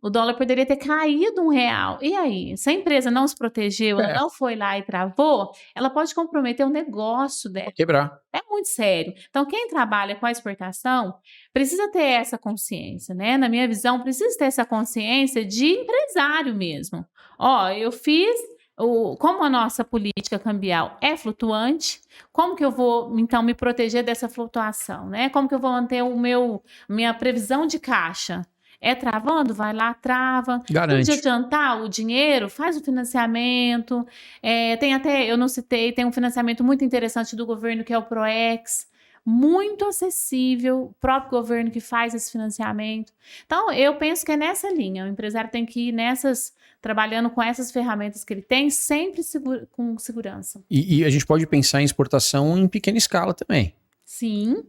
O dólar poderia ter caído R$1. E aí? Se a empresa não se protegeu, ela não foi lá e travou, ela pode comprometer o negócio dela. Quebrar. É muito sério. Então, quem trabalha com a exportação precisa ter essa consciência, né? Na minha visão, precisa ter essa consciência de empresário mesmo. Eu fiz... Como a nossa política cambial é flutuante, como que eu vou, então, me proteger dessa flutuação, né? Como que eu vou manter minha previsão de caixa? Travando? Vai lá, trava. Garante. De adiantar o dinheiro, faz o financiamento. Tem até, eu não citei, tem um financiamento muito interessante do governo, que é o PROEX. Muito acessível, o próprio governo que faz esse financiamento. Então, eu penso que é nessa linha. O empresário tem que ir trabalhando com essas ferramentas que ele tem, sempre com segurança. E a gente pode pensar em exportação em pequena escala também. Sim,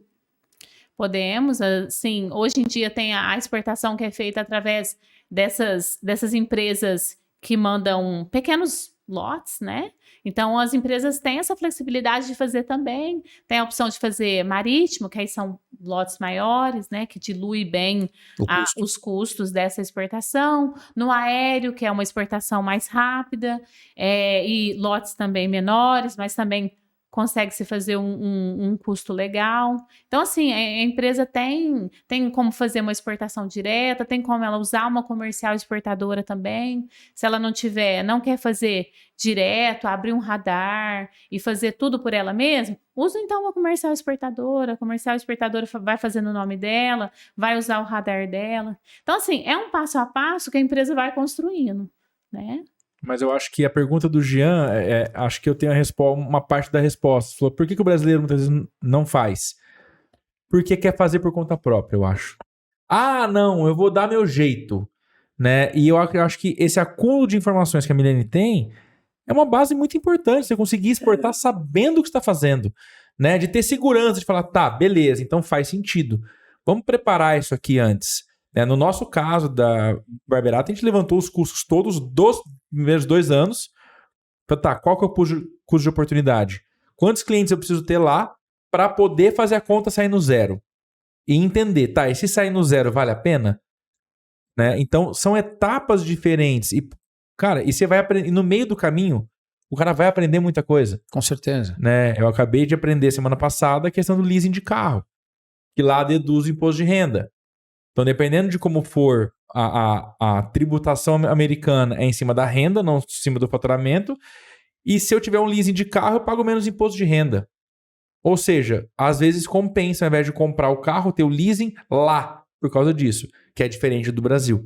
podemos. Assim, hoje em dia tem a exportação que é feita através dessas empresas que mandam pequenos lotes, né? Então, as empresas têm essa flexibilidade de fazer também. Tem a opção de fazer marítimo, que aí são lotes maiores, né? Que dilui bem os custos dessa exportação. No aéreo, que é uma exportação mais rápida, e lotes também menores, mas também consegue-se fazer um custo legal. Então, assim, a empresa tem como fazer uma exportação direta, tem como ela usar uma comercial exportadora também. Se ela não quer fazer direto, abrir um radar e fazer tudo por ela mesma, usa então uma comercial exportadora. A comercial exportadora vai fazendo o nome dela, vai usar o radar dela. Então, assim, é um passo a passo que a empresa vai construindo, né? Mas eu acho que a pergunta do Jean, acho que eu tenho uma parte da resposta. Você falou, por que o brasileiro muitas vezes não faz? Porque quer fazer por conta própria, eu acho. Ah, não, eu vou dar meu jeito, né? E eu acho que esse acúmulo de informações que a Milene tem é uma base muito importante. Você conseguir exportar sabendo o que está fazendo, né? De ter segurança, de falar, tá, beleza, então faz sentido. Vamos preparar isso aqui antes. No nosso caso da Barberato, a gente levantou os custos todos dos primeiros 2 anos. Tá, qual que é o custo de oportunidade? Quantos clientes eu preciso ter lá para poder fazer a conta sair no zero? E entender, tá, e se sair no zero, vale a pena? Né? Então, são etapas diferentes. E, cara, e você vai aprender, e no meio do caminho, o cara vai aprender muita coisa. Com certeza. Né? Eu acabei de aprender semana passada a questão do leasing de carro, que lá deduz o imposto de renda. Então, dependendo de como for a tributação americana é em cima da renda, não em cima do faturamento. E se eu tiver um leasing de carro, eu pago menos imposto de renda. Ou seja, às vezes compensa, ao invés de comprar o carro, ter o leasing lá, por causa disso, que é diferente do Brasil.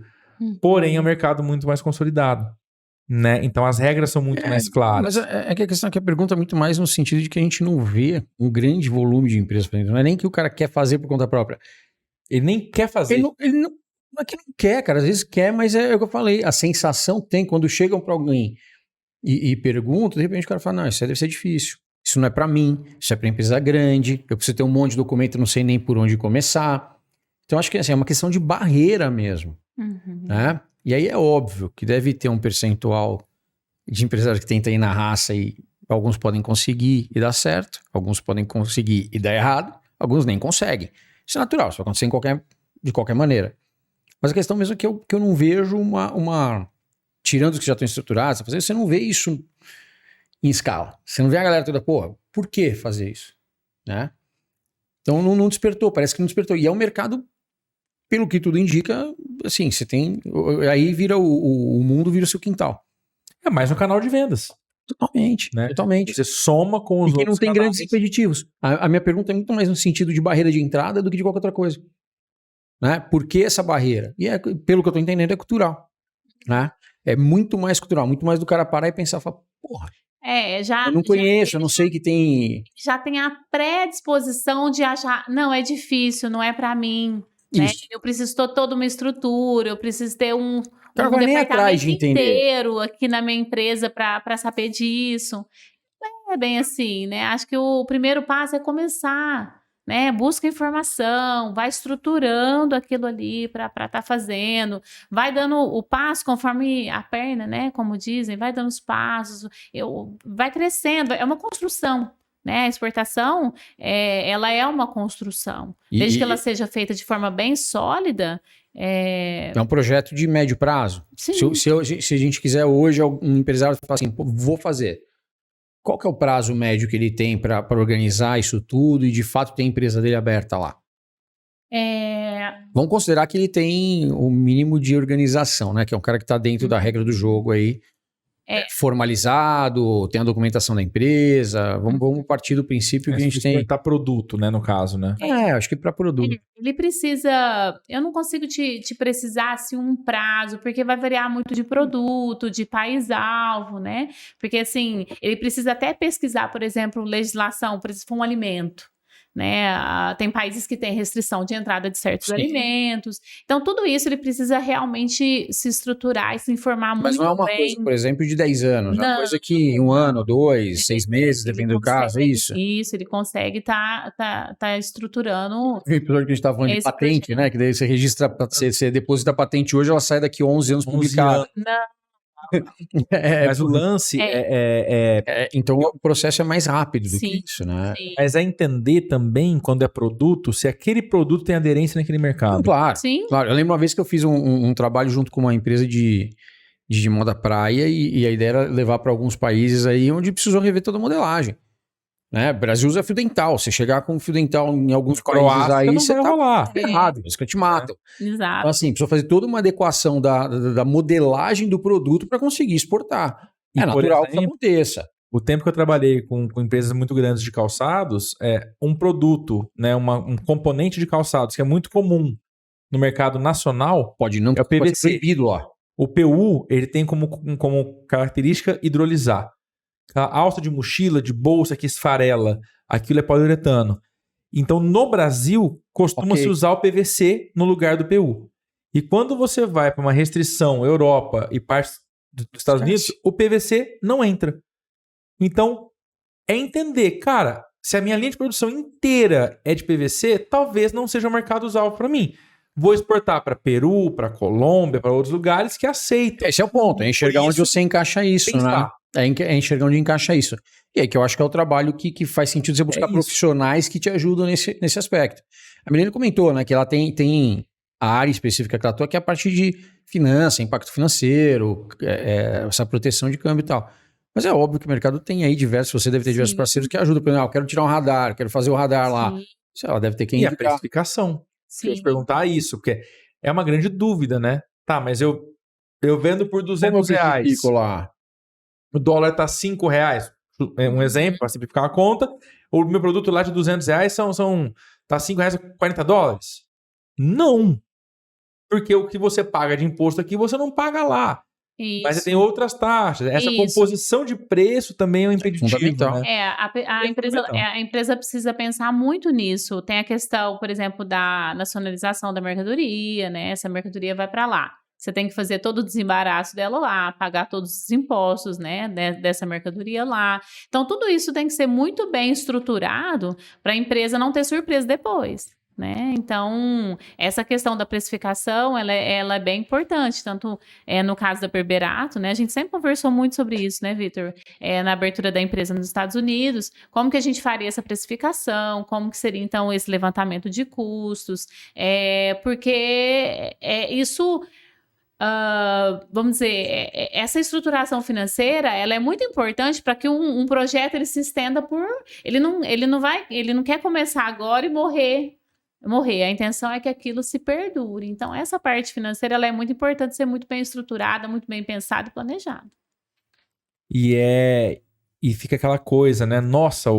Porém, é um mercado muito mais consolidado. Né? Então, as regras são muito mais claras. Mas é que a questão é que a pergunta é muito mais no sentido de que a gente não vê um grande volume de empresas. Não é nem que o cara quer fazer por conta própria. Ele nem quer fazer. Ele não é que não quer, cara. Às vezes quer, mas é o que eu falei. A sensação tem quando chegam para alguém e perguntam, de repente o cara fala, não, isso aí deve ser difícil. Isso não é para mim. Isso é para empresa grande. Eu preciso ter um monte de documento, não sei nem por onde começar. Então, acho que assim, é uma questão de barreira mesmo. Né? E aí é óbvio que deve ter um percentual de empresários que tentam ir na raça e alguns podem conseguir e dar certo. Alguns podem conseguir e dar errado. Alguns nem conseguem. Isso é natural, isso vai acontecer de qualquer maneira. Mas a questão mesmo é que eu não vejo tirando os que já estão estruturados, você não vê isso em escala. Você não vê a galera toda, porra, por que fazer isso? Né? Então não despertou, parece que não despertou. E é um mercado, pelo que tudo indica, assim, você tem... Aí vira o mundo vira o seu quintal. É mais um canal de vendas. Totalmente, né? Totalmente. Você soma com os outros. E quem não tem canais. Grandes expeditivos. A minha pergunta é muito mais no sentido de barreira de entrada do que de qualquer outra coisa. Né? Por que essa barreira? E pelo que eu tô entendendo, é cultural. Né? É muito mais cultural, muito mais do cara parar e pensar, falar, porra, eu não conheço, eu não sei que tem... Já tem a predisposição de achar, não, é difícil, não é pra mim. Né? Eu preciso ter toda uma estrutura, eu preciso ter um departamento inteiro aqui na minha empresa para saber disso. Não é bem assim, né? Acho que o primeiro passo é começar, né? Busca informação, vai estruturando aquilo ali para estar fazendo, vai dando o passo conforme a perna, né? Como dizem, vai dando os passos, vai crescendo, é uma construção. Né? A exportação, ela é uma construção. Desde que ela seja feita de forma bem sólida... É um projeto de médio prazo. Sim. Se a gente quiser hoje, um empresário fala assim, vou fazer. Qual que é o prazo médio que ele tem para organizar isso tudo e de fato ter a empresa dele aberta lá? Vamos considerar que ele tem o mínimo de organização, né? Que é um cara que está dentro da regra do jogo aí. Formalizado, tem a documentação da empresa, vamos partir do princípio que a gente tem... Para produto, né, no caso, né? Acho que para produto. Ele precisa... Eu não consigo te precisar, assim, um prazo, porque vai variar muito de produto, de país-alvo, né? Porque, assim, ele precisa até pesquisar, por exemplo, legislação, por exemplo, um alimento, né? Tem países que têm restrição de entrada de certos Sim. alimentos. Então, tudo isso ele precisa realmente se estruturar e se informar muito bem. Mas não é uma coisa, por exemplo, de 10 anos. É uma coisa que em 1 ano, 2, 6 meses, dependendo do caso, é isso? Isso, ele consegue tá estruturando. O episódio que a gente estava falando de patente, projeto. né? Que daí você registra, você deposita a patente hoje, ela sai daqui a 11 anos 11 publicada. anos. Não, Mas o lance Então o processo é mais rápido do que sim, isso, né? sim. mas é entender também, quando é produto, se aquele produto tem aderência naquele mercado. Claro, Sim. claro. Eu lembro uma vez que eu fiz um trabalho junto com uma empresa de moda praia e a ideia era levar para alguns países aí onde precisou rever toda a modelagem. Né? Brasil usa fio dental. Você chegar com fio dental em alguns países Croácia aí, não você vai tá rolar. ferrado, eles que te matam. Exato. Então, assim, precisou fazer toda uma adequação da modelagem do produto para conseguir exportar. E, É por natural que isso exemplo, aconteça. O tempo que eu trabalhei com empresas muito grandes de calçados, um produto, né, um componente de calçados que é muito comum no mercado nacional, Pode não é o pode PVC. ser proibido lá. O PU, ele tem como característica hidrolisar. A alça de mochila, de bolsa que esfarela, aquilo é poliuretano. Então, no Brasil, costuma-se Ok. usar o PVC no lugar do PU. E quando você vai para uma restrição Europa e partes dos Estados Unidos, o PVC não entra. Então, é entender, cara, se a minha linha de produção inteira é de PVC, talvez não seja um mercado-alvo para mim. Vou exportar para Peru, para Colômbia, para outros lugares que aceitam. Esse é o ponto, é enxergar onde você encaixa isso, né? É enxergar onde encaixa isso. E aí que eu acho que é o trabalho que faz sentido você buscar profissionais que te ajudam nesse aspecto. A menina comentou, né, que ela tem a área específica que ela atua, que é a parte de finança, impacto financeiro, essa proteção de câmbio e tal. Mas é óbvio que o mercado tem aí você deve ter diversos parceiros que ajudam. Por exemplo, eu quero tirar um radar, quero fazer o radar lá. Ela deve ter quem indicar. E a precificação. Deixa eu te perguntar isso, porque é uma grande dúvida, né? Tá, mas eu vendo por R$200. Lá? O dólar tá R$5. É um exemplo, para simplificar a conta. O meu produto lá de R$200 tá R$5 a $40? Não. Porque o que você paga de imposto aqui, você não paga lá. Isso. Mas você tem outras taxas. Essa composição de preço também é um impeditivo, né? A empresa precisa pensar muito nisso. Tem a questão, por exemplo, da nacionalização da mercadoria, né? Essa mercadoria vai para lá. Você tem que fazer todo o desembaraço dela lá, pagar todos os impostos, né, dessa mercadoria lá. Então, tudo isso tem que ser muito bem estruturado para a empresa não ter surpresa depois, né? Então, essa questão da precificação, ela é bem importante, tanto no caso da Berberato, né? A gente sempre conversou muito sobre isso, né, Vitor? Na abertura da empresa nos Estados Unidos, como que a gente faria essa precificação, como que seria, então, esse levantamento de custos, porque isso... vamos dizer, essa estruturação financeira, ela é muito importante para que um projeto ele se estenda por... Ele não quer começar agora e morrer. A intenção é que aquilo se perdure. Então, essa parte financeira ela é muito importante ser muito bem estruturada, muito bem pensada e planejada. E fica aquela coisa, né? Nossa,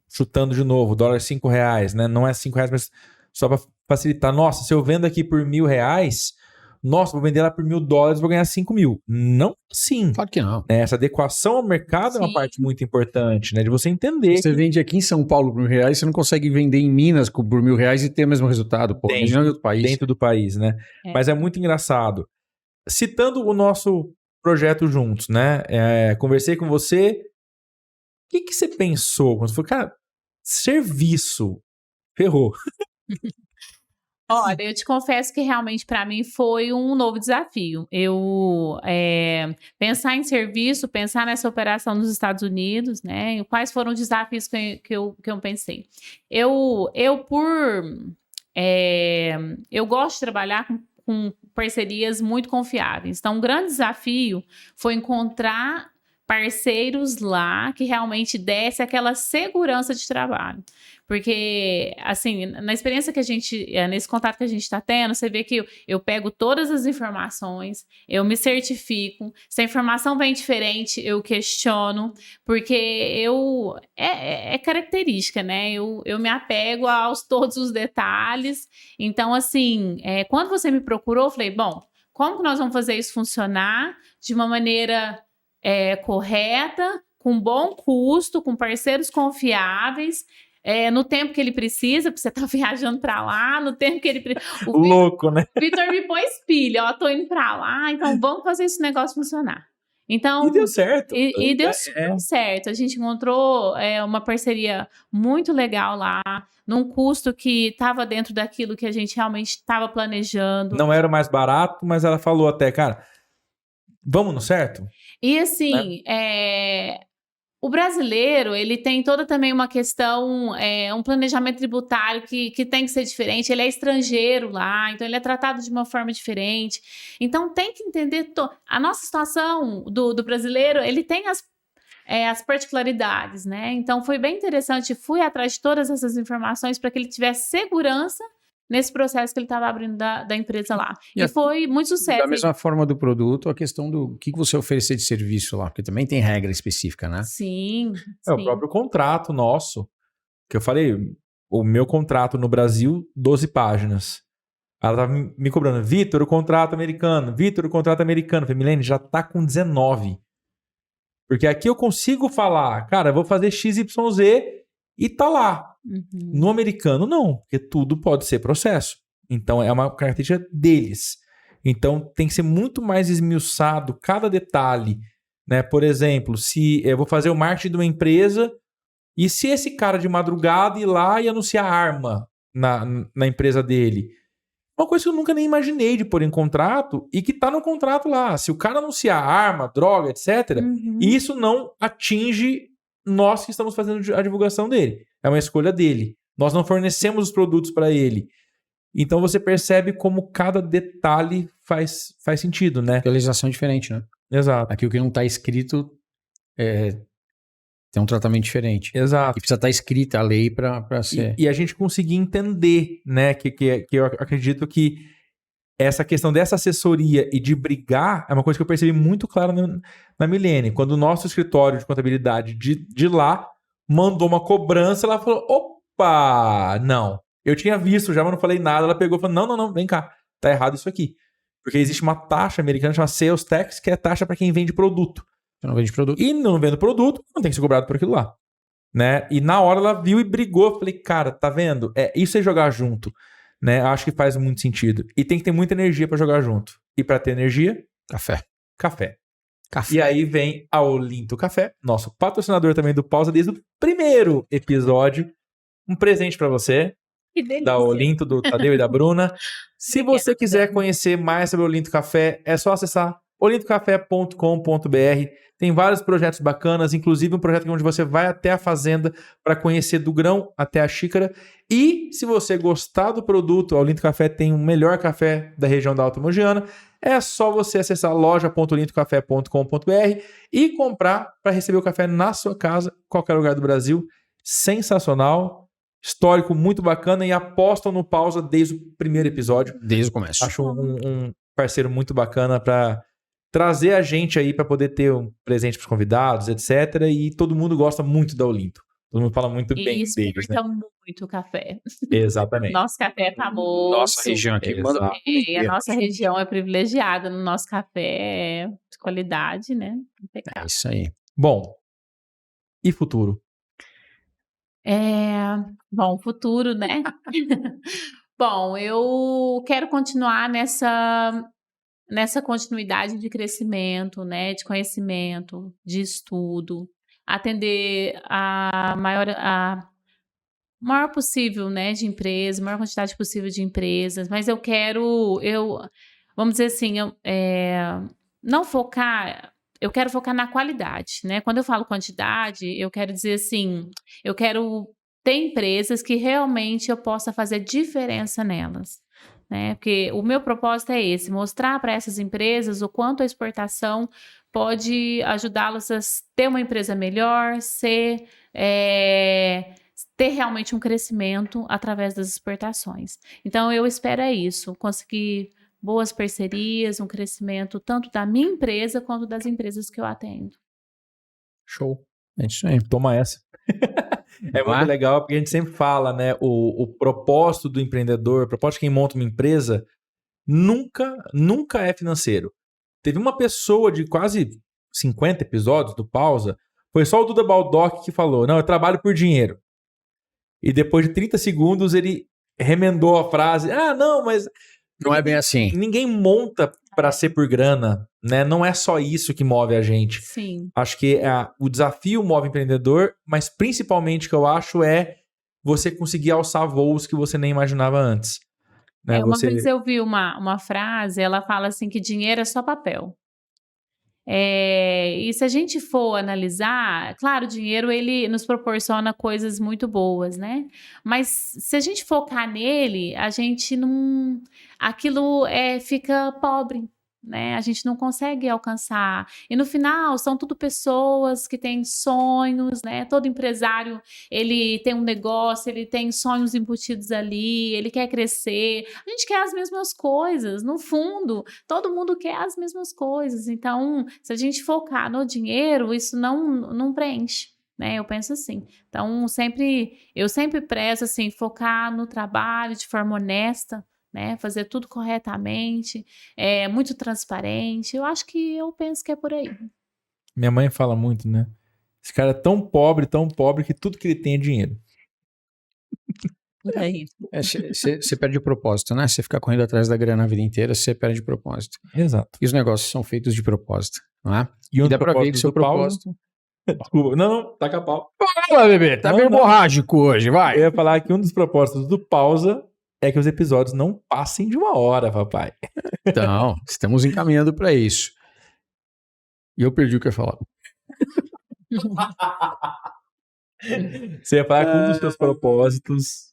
chutando de novo, o dólar é R$5, né? Não é R$5, mas só para facilitar. Nossa, se eu vendo aqui por R$1.000, nossa, vou vender lá por $1.000, vou ganhar 5 mil. Não sim. Claro que não. Essa adequação ao mercado é uma parte muito importante, né? De você entender. Você vende aqui em São Paulo por R$1.000, você não consegue vender em Minas por R$1.000 e ter o mesmo resultado. Pô, imagina em outro país. Dentro do país, né? Mas é muito engraçado. Citando o nosso projeto juntos, né? Conversei com você. O que você pensou quando você falou, cara, serviço, ferrou. Olha, eu te confesso que realmente para mim foi um novo desafio. Pensar em serviço, pensar nessa operação nos Estados Unidos, né? E quais foram os desafios que eu pensei? Eu gosto de trabalhar com parcerias muito confiáveis. Então, um grande desafio foi encontrar parceiros lá que realmente desse aquela segurança de trabalho. Porque, assim, na experiência que a gente, nesse contato que a gente está tendo, você vê que eu pego todas as informações, eu me certifico, se a informação vem diferente, eu questiono, porque é característica, né? Eu me apego aos todos os detalhes. Então, assim, quando você me procurou, eu falei, bom, como que nós vamos fazer isso funcionar de uma maneira correta, com bom custo, com parceiros confiáveis, no tempo que ele precisa, porque você tá viajando pra lá, no tempo que ele precisa. Louco, né? O Vitor me pôs pilha, ó, tô indo pra lá, então vamos fazer esse negócio funcionar. Então, E deu certo. E deu super certo. A gente encontrou uma parceria muito legal lá, num custo que estava dentro daquilo que a gente realmente estava planejando. Não era o mais barato, mas ela falou até, cara, vamos no certo? E assim, o brasileiro, ele tem toda também uma questão, um planejamento tributário que tem que ser diferente. Ele é estrangeiro lá, então ele é tratado de uma forma diferente. Então tem que entender a nossa situação do brasileiro, ele tem as particularidades, né? Então foi bem interessante, fui atrás de todas essas informações para que ele tivesse segurança nesse processo que ele estava abrindo da empresa lá. E foi muito sucesso. Da mesma forma do produto, a questão do que você oferecer de serviço lá, porque também tem regra específica, né? Sim. O próprio contrato nosso, que eu falei, o meu contrato no Brasil, 12 páginas. Ela tava me cobrando, Vitor, o contrato americano. Eu falei, Milene, já tá com 19. Porque aqui eu consigo falar, cara, eu vou fazer XYZ e tá lá. Uhum. No americano, não, porque tudo pode ser processo. Então, é uma característica deles. Então, tem que ser muito mais esmiuçado cada detalhe. Né? Por exemplo, se eu vou fazer o marketing de uma empresa e se esse cara de madrugada ir lá e anunciar arma na empresa dele. Uma coisa que eu nunca nem imaginei de pôr em contrato e que tá no contrato lá. Se o cara anunciar arma, droga, etc., isso não atinge nós que estamos fazendo a divulgação dele. É uma escolha dele. Nós não fornecemos os produtos para ele. Então você percebe como cada detalhe faz sentido, né? A legislação é diferente, né? Exato. Aquilo que não está escrito tem um tratamento diferente. Exato. E precisa estar escrita a lei para ser... E a gente conseguir entender, né? Que eu acredito que essa questão dessa assessoria e de brigar é uma coisa que eu percebi muito clara na Milene. Quando o nosso escritório de contabilidade de lá mandou uma cobrança, ela falou, opa, não. Eu tinha visto já, mas não falei nada. Ela pegou e falou, não, vem cá. Tá errado isso aqui. Porque existe uma taxa americana chamada Sales Tax, que é taxa para quem vende produto. Você não vende produto. E não vendo produto, não tem que ser cobrado por aquilo lá. Né? E na hora ela viu e brigou. Eu falei, cara, tá vendo? Isso é jogar junto. Né? Acho que faz muito sentido. E tem que ter muita energia para jogar junto. E para ter energia, café. E aí vem a Olinto Café, nosso patrocinador também do Pausa desde o primeiro episódio. Um presente para você. Que delícia. Da Olinto, do Tadeu e da Bruna. Se você quiser conhecer mais sobre o Olinto Café, é só acessar olintocafé.com.br. Tem vários projetos bacanas, inclusive um projeto onde você vai até a fazenda para conhecer do grão até a xícara. E se você gostar do produto, a Olinto Café tem o melhor café da região da Alta Mogiana. É só você acessar loja.olintocafé.com.br e comprar para receber o café na sua casa, qualquer lugar do Brasil. Sensacional, histórico muito bacana e apostam no Pausa desde o primeiro episódio. Desde o começo. Acho um parceiro muito bacana para trazer a gente aí para poder ter um presente para os convidados, etc. E todo mundo gosta muito da Olinto. Todo mundo fala muito bem deles, né? Muito café. Exatamente. Nosso café é famoso. Nossa região aqui manda. E a nossa região é privilegiada no nosso café de qualidade, né? É isso aí. Bom, e futuro? Bom, futuro, né? Bom, eu quero continuar nessa continuidade de crescimento, né? De conhecimento, de estudo, atender a maior possível, né, de empresas, maior quantidade possível de empresas, mas vamos dizer assim, não focar, eu quero focar na qualidade, né? Quando eu falo quantidade, eu quero dizer assim, eu quero ter empresas que realmente eu possa fazer diferença nelas. Né? Porque o meu propósito é esse, mostrar para essas empresas o quanto a exportação pode ajudá-las a ter uma empresa melhor, ter realmente um crescimento através das exportações. Então, eu espero isso, conseguir boas parcerias, um crescimento tanto da minha empresa quanto das empresas que eu atendo. Show. É isso aí. Toma essa. É muito legal porque a gente sempre fala, né? O propósito do empreendedor, o propósito de quem monta uma empresa nunca é financeiro. Teve uma pessoa de quase 50 episódios do Pausa, foi só o Duda Baldock que falou, não, eu trabalho por dinheiro. e depois de 30 segundos ele remendou a frase. Ah, não, mas... Não é bem assim. Ninguém monta para ser por grana, né? Não é só isso que move a gente. Sim. Acho que o desafio move o empreendedor, mas principalmente o que eu acho é você conseguir alçar voos que você nem imaginava antes. Né? Uma vez eu vi uma frase, ela fala assim que dinheiro é só papel. E se a gente for analisar, claro, o dinheiro ele nos proporciona coisas muito boas, né? Mas se a gente focar nele, a gente não... Aquilo fica pobre, né? A gente não consegue alcançar. E no final, são tudo pessoas que têm sonhos, né? Todo empresário, ele tem um negócio, ele tem sonhos embutidos ali, ele quer crescer. A gente quer as mesmas coisas. No fundo, todo mundo quer as mesmas coisas. Então, se a gente focar no dinheiro, isso não preenche. Né, eu penso assim. Então, eu sempre prezo assim, focar no trabalho de forma honesta, né, fazer tudo corretamente, muito transparente. Eu penso que é por aí. Minha mãe fala muito, né? Esse cara é tão pobre que tudo que ele tem é dinheiro. Por aí. Você perde o propósito, né? Você ficar correndo atrás da grana a vida inteira, você perde o propósito. Exato. E os negócios são feitos de propósito, não é? E dá pra ver que seu propósito... Desculpa. Não, taca a pau. Fala, bebê, tá meio hemorrágico hoje, vai. Eu ia falar que um dos propósitos do Pausa é que os episódios não passem de 1 hora, papai. Então, estamos encaminhando para isso. E eu perdi o que eu ia falar. Você ia falar que um dos seus propósitos...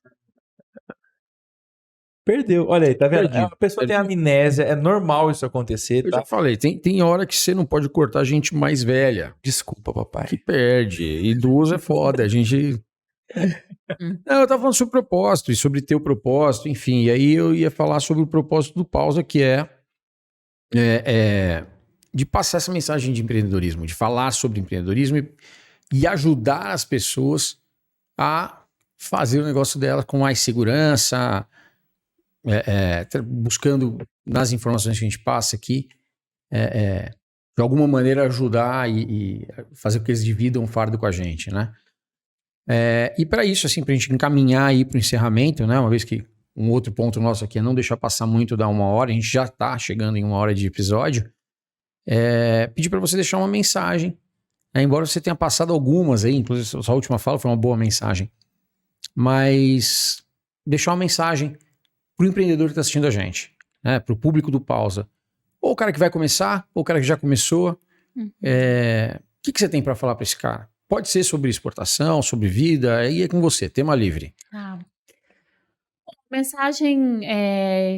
Perdeu. Olha aí, tá vendo? A pessoa tem amnésia, é normal isso acontecer, tá? Eu já falei, tem hora que você não pode cortar gente mais velha. Desculpa, papai. Que perde. Idoso é foda, a gente... Não, eu tava falando sobre propósito e sobre teu propósito, enfim. E aí eu ia falar sobre o propósito do Pausa, que é de passar essa mensagem de empreendedorismo, de falar sobre empreendedorismo e ajudar as pessoas a fazer o negócio delas com mais segurança, buscando nas informações que a gente passa aqui, de alguma maneira ajudar e fazer com que eles dividam o fardo com a gente, né? E para isso, assim, para a gente encaminhar aí para o encerramento, né? Uma vez que um outro ponto nosso aqui é não deixar passar muito da 1 hora, a gente já está chegando em 1 hora de episódio, pedir para você deixar uma mensagem, né? Embora você tenha passado algumas aí, inclusive a sua última fala foi uma boa mensagem, mas deixar uma mensagem para o empreendedor que está assistindo a gente, né? Para o público do Pausa, ou o cara que vai começar, ou o cara que já começou, o que você tem para falar para esse cara? Pode ser sobre exportação, sobre vida, aí é com você, tema livre. Mensagem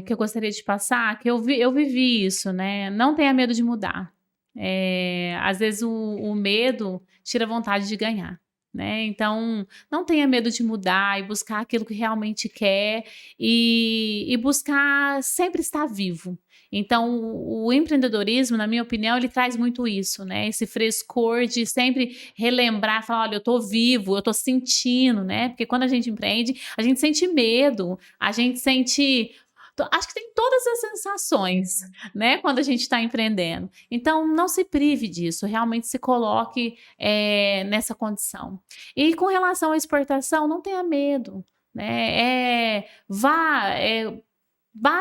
que eu gostaria de passar, que eu vivi isso, né? Não tenha medo de mudar. Às vezes o medo tira a vontade de ganhar, né? Então, não tenha medo de mudar e buscar aquilo que realmente quer e buscar sempre estar vivo. Então, o empreendedorismo, na minha opinião, ele traz muito isso, né? Esse frescor de sempre relembrar, falar, olha, eu tô vivo, eu tô sentindo, né? Porque quando a gente empreende, a gente sente medo, a gente sente... Acho que tem todas as sensações, né? Quando a gente está empreendendo. Então, não se prive disso, realmente se coloque nessa condição. E com relação à exportação, não tenha medo, né? Vá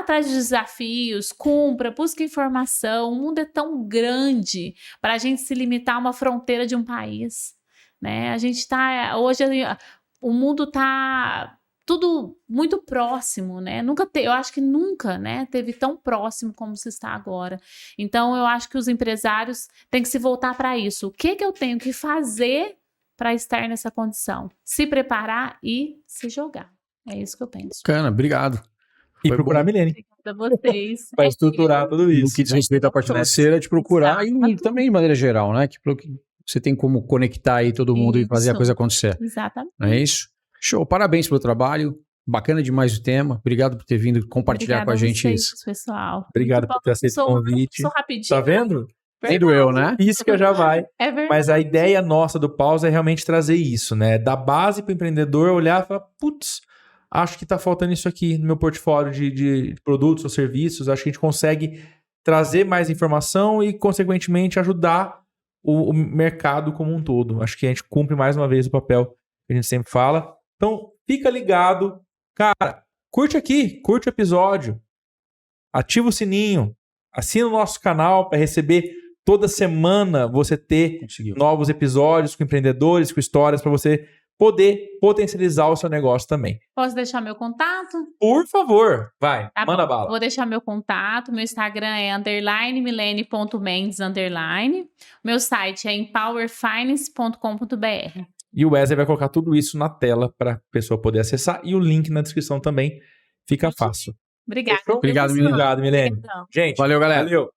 atrás de desafios, cumpra, busque informação. O mundo é tão grande para a gente se limitar a uma fronteira de um país, né? A gente está... Hoje, o mundo está... tudo muito próximo, né? Eu acho que nunca, né, teve tão próximo como se está agora. Então, eu acho que os empresários têm que se voltar para isso. O que eu tenho que fazer para estar nessa condição? Se preparar e se jogar. É isso que eu penso. Bacana, obrigado. E procurar a Milene. Obrigada a vocês. Para estruturar tudo isso. No que diz respeito à parte financeira, de procurar e também de maneira geral, né? Que você tem como conectar aí todo mundo e fazer a coisa acontecer. Exatamente. Não é isso? Show, parabéns pelo trabalho. Bacana demais o tema. Obrigado por ter vindo compartilhar com a gente isso. Pessoal. Obrigado por ter aceito o convite. Tá vendo? Nem doeu, né? Pisca já vai. É verdade. Mas a ideia nossa do Pausa é realmente trazer isso, né? Dar base para o empreendedor olhar e falar, putz, acho que tá faltando isso aqui no meu portfólio de produtos ou serviços. Acho que a gente consegue trazer mais informação e, consequentemente, ajudar o mercado como um todo. Acho que a gente cumpre mais uma vez o papel que a gente sempre fala. Então, fica ligado. Cara, curte aqui, curte o episódio. Ativa o sininho. Assina o nosso canal para receber toda semana você ter novos episódios com empreendedores, com histórias para você poder potencializar o seu negócio também. Posso deixar meu contato? Por favor, vai, Tá manda bom. bala. Vou deixar meu contato, meu Instagram é _milene.mendes_. Meu site é empowerfinance.com.br. E o Wesley vai colocar tudo isso na tela para a pessoa poder acessar e o link na descrição também. Fica fácil. Obrigada. Fechou? Obrigado, Milene. Obrigado, Milene. Obrigadão. Gente, Valeu, galera. Valeu.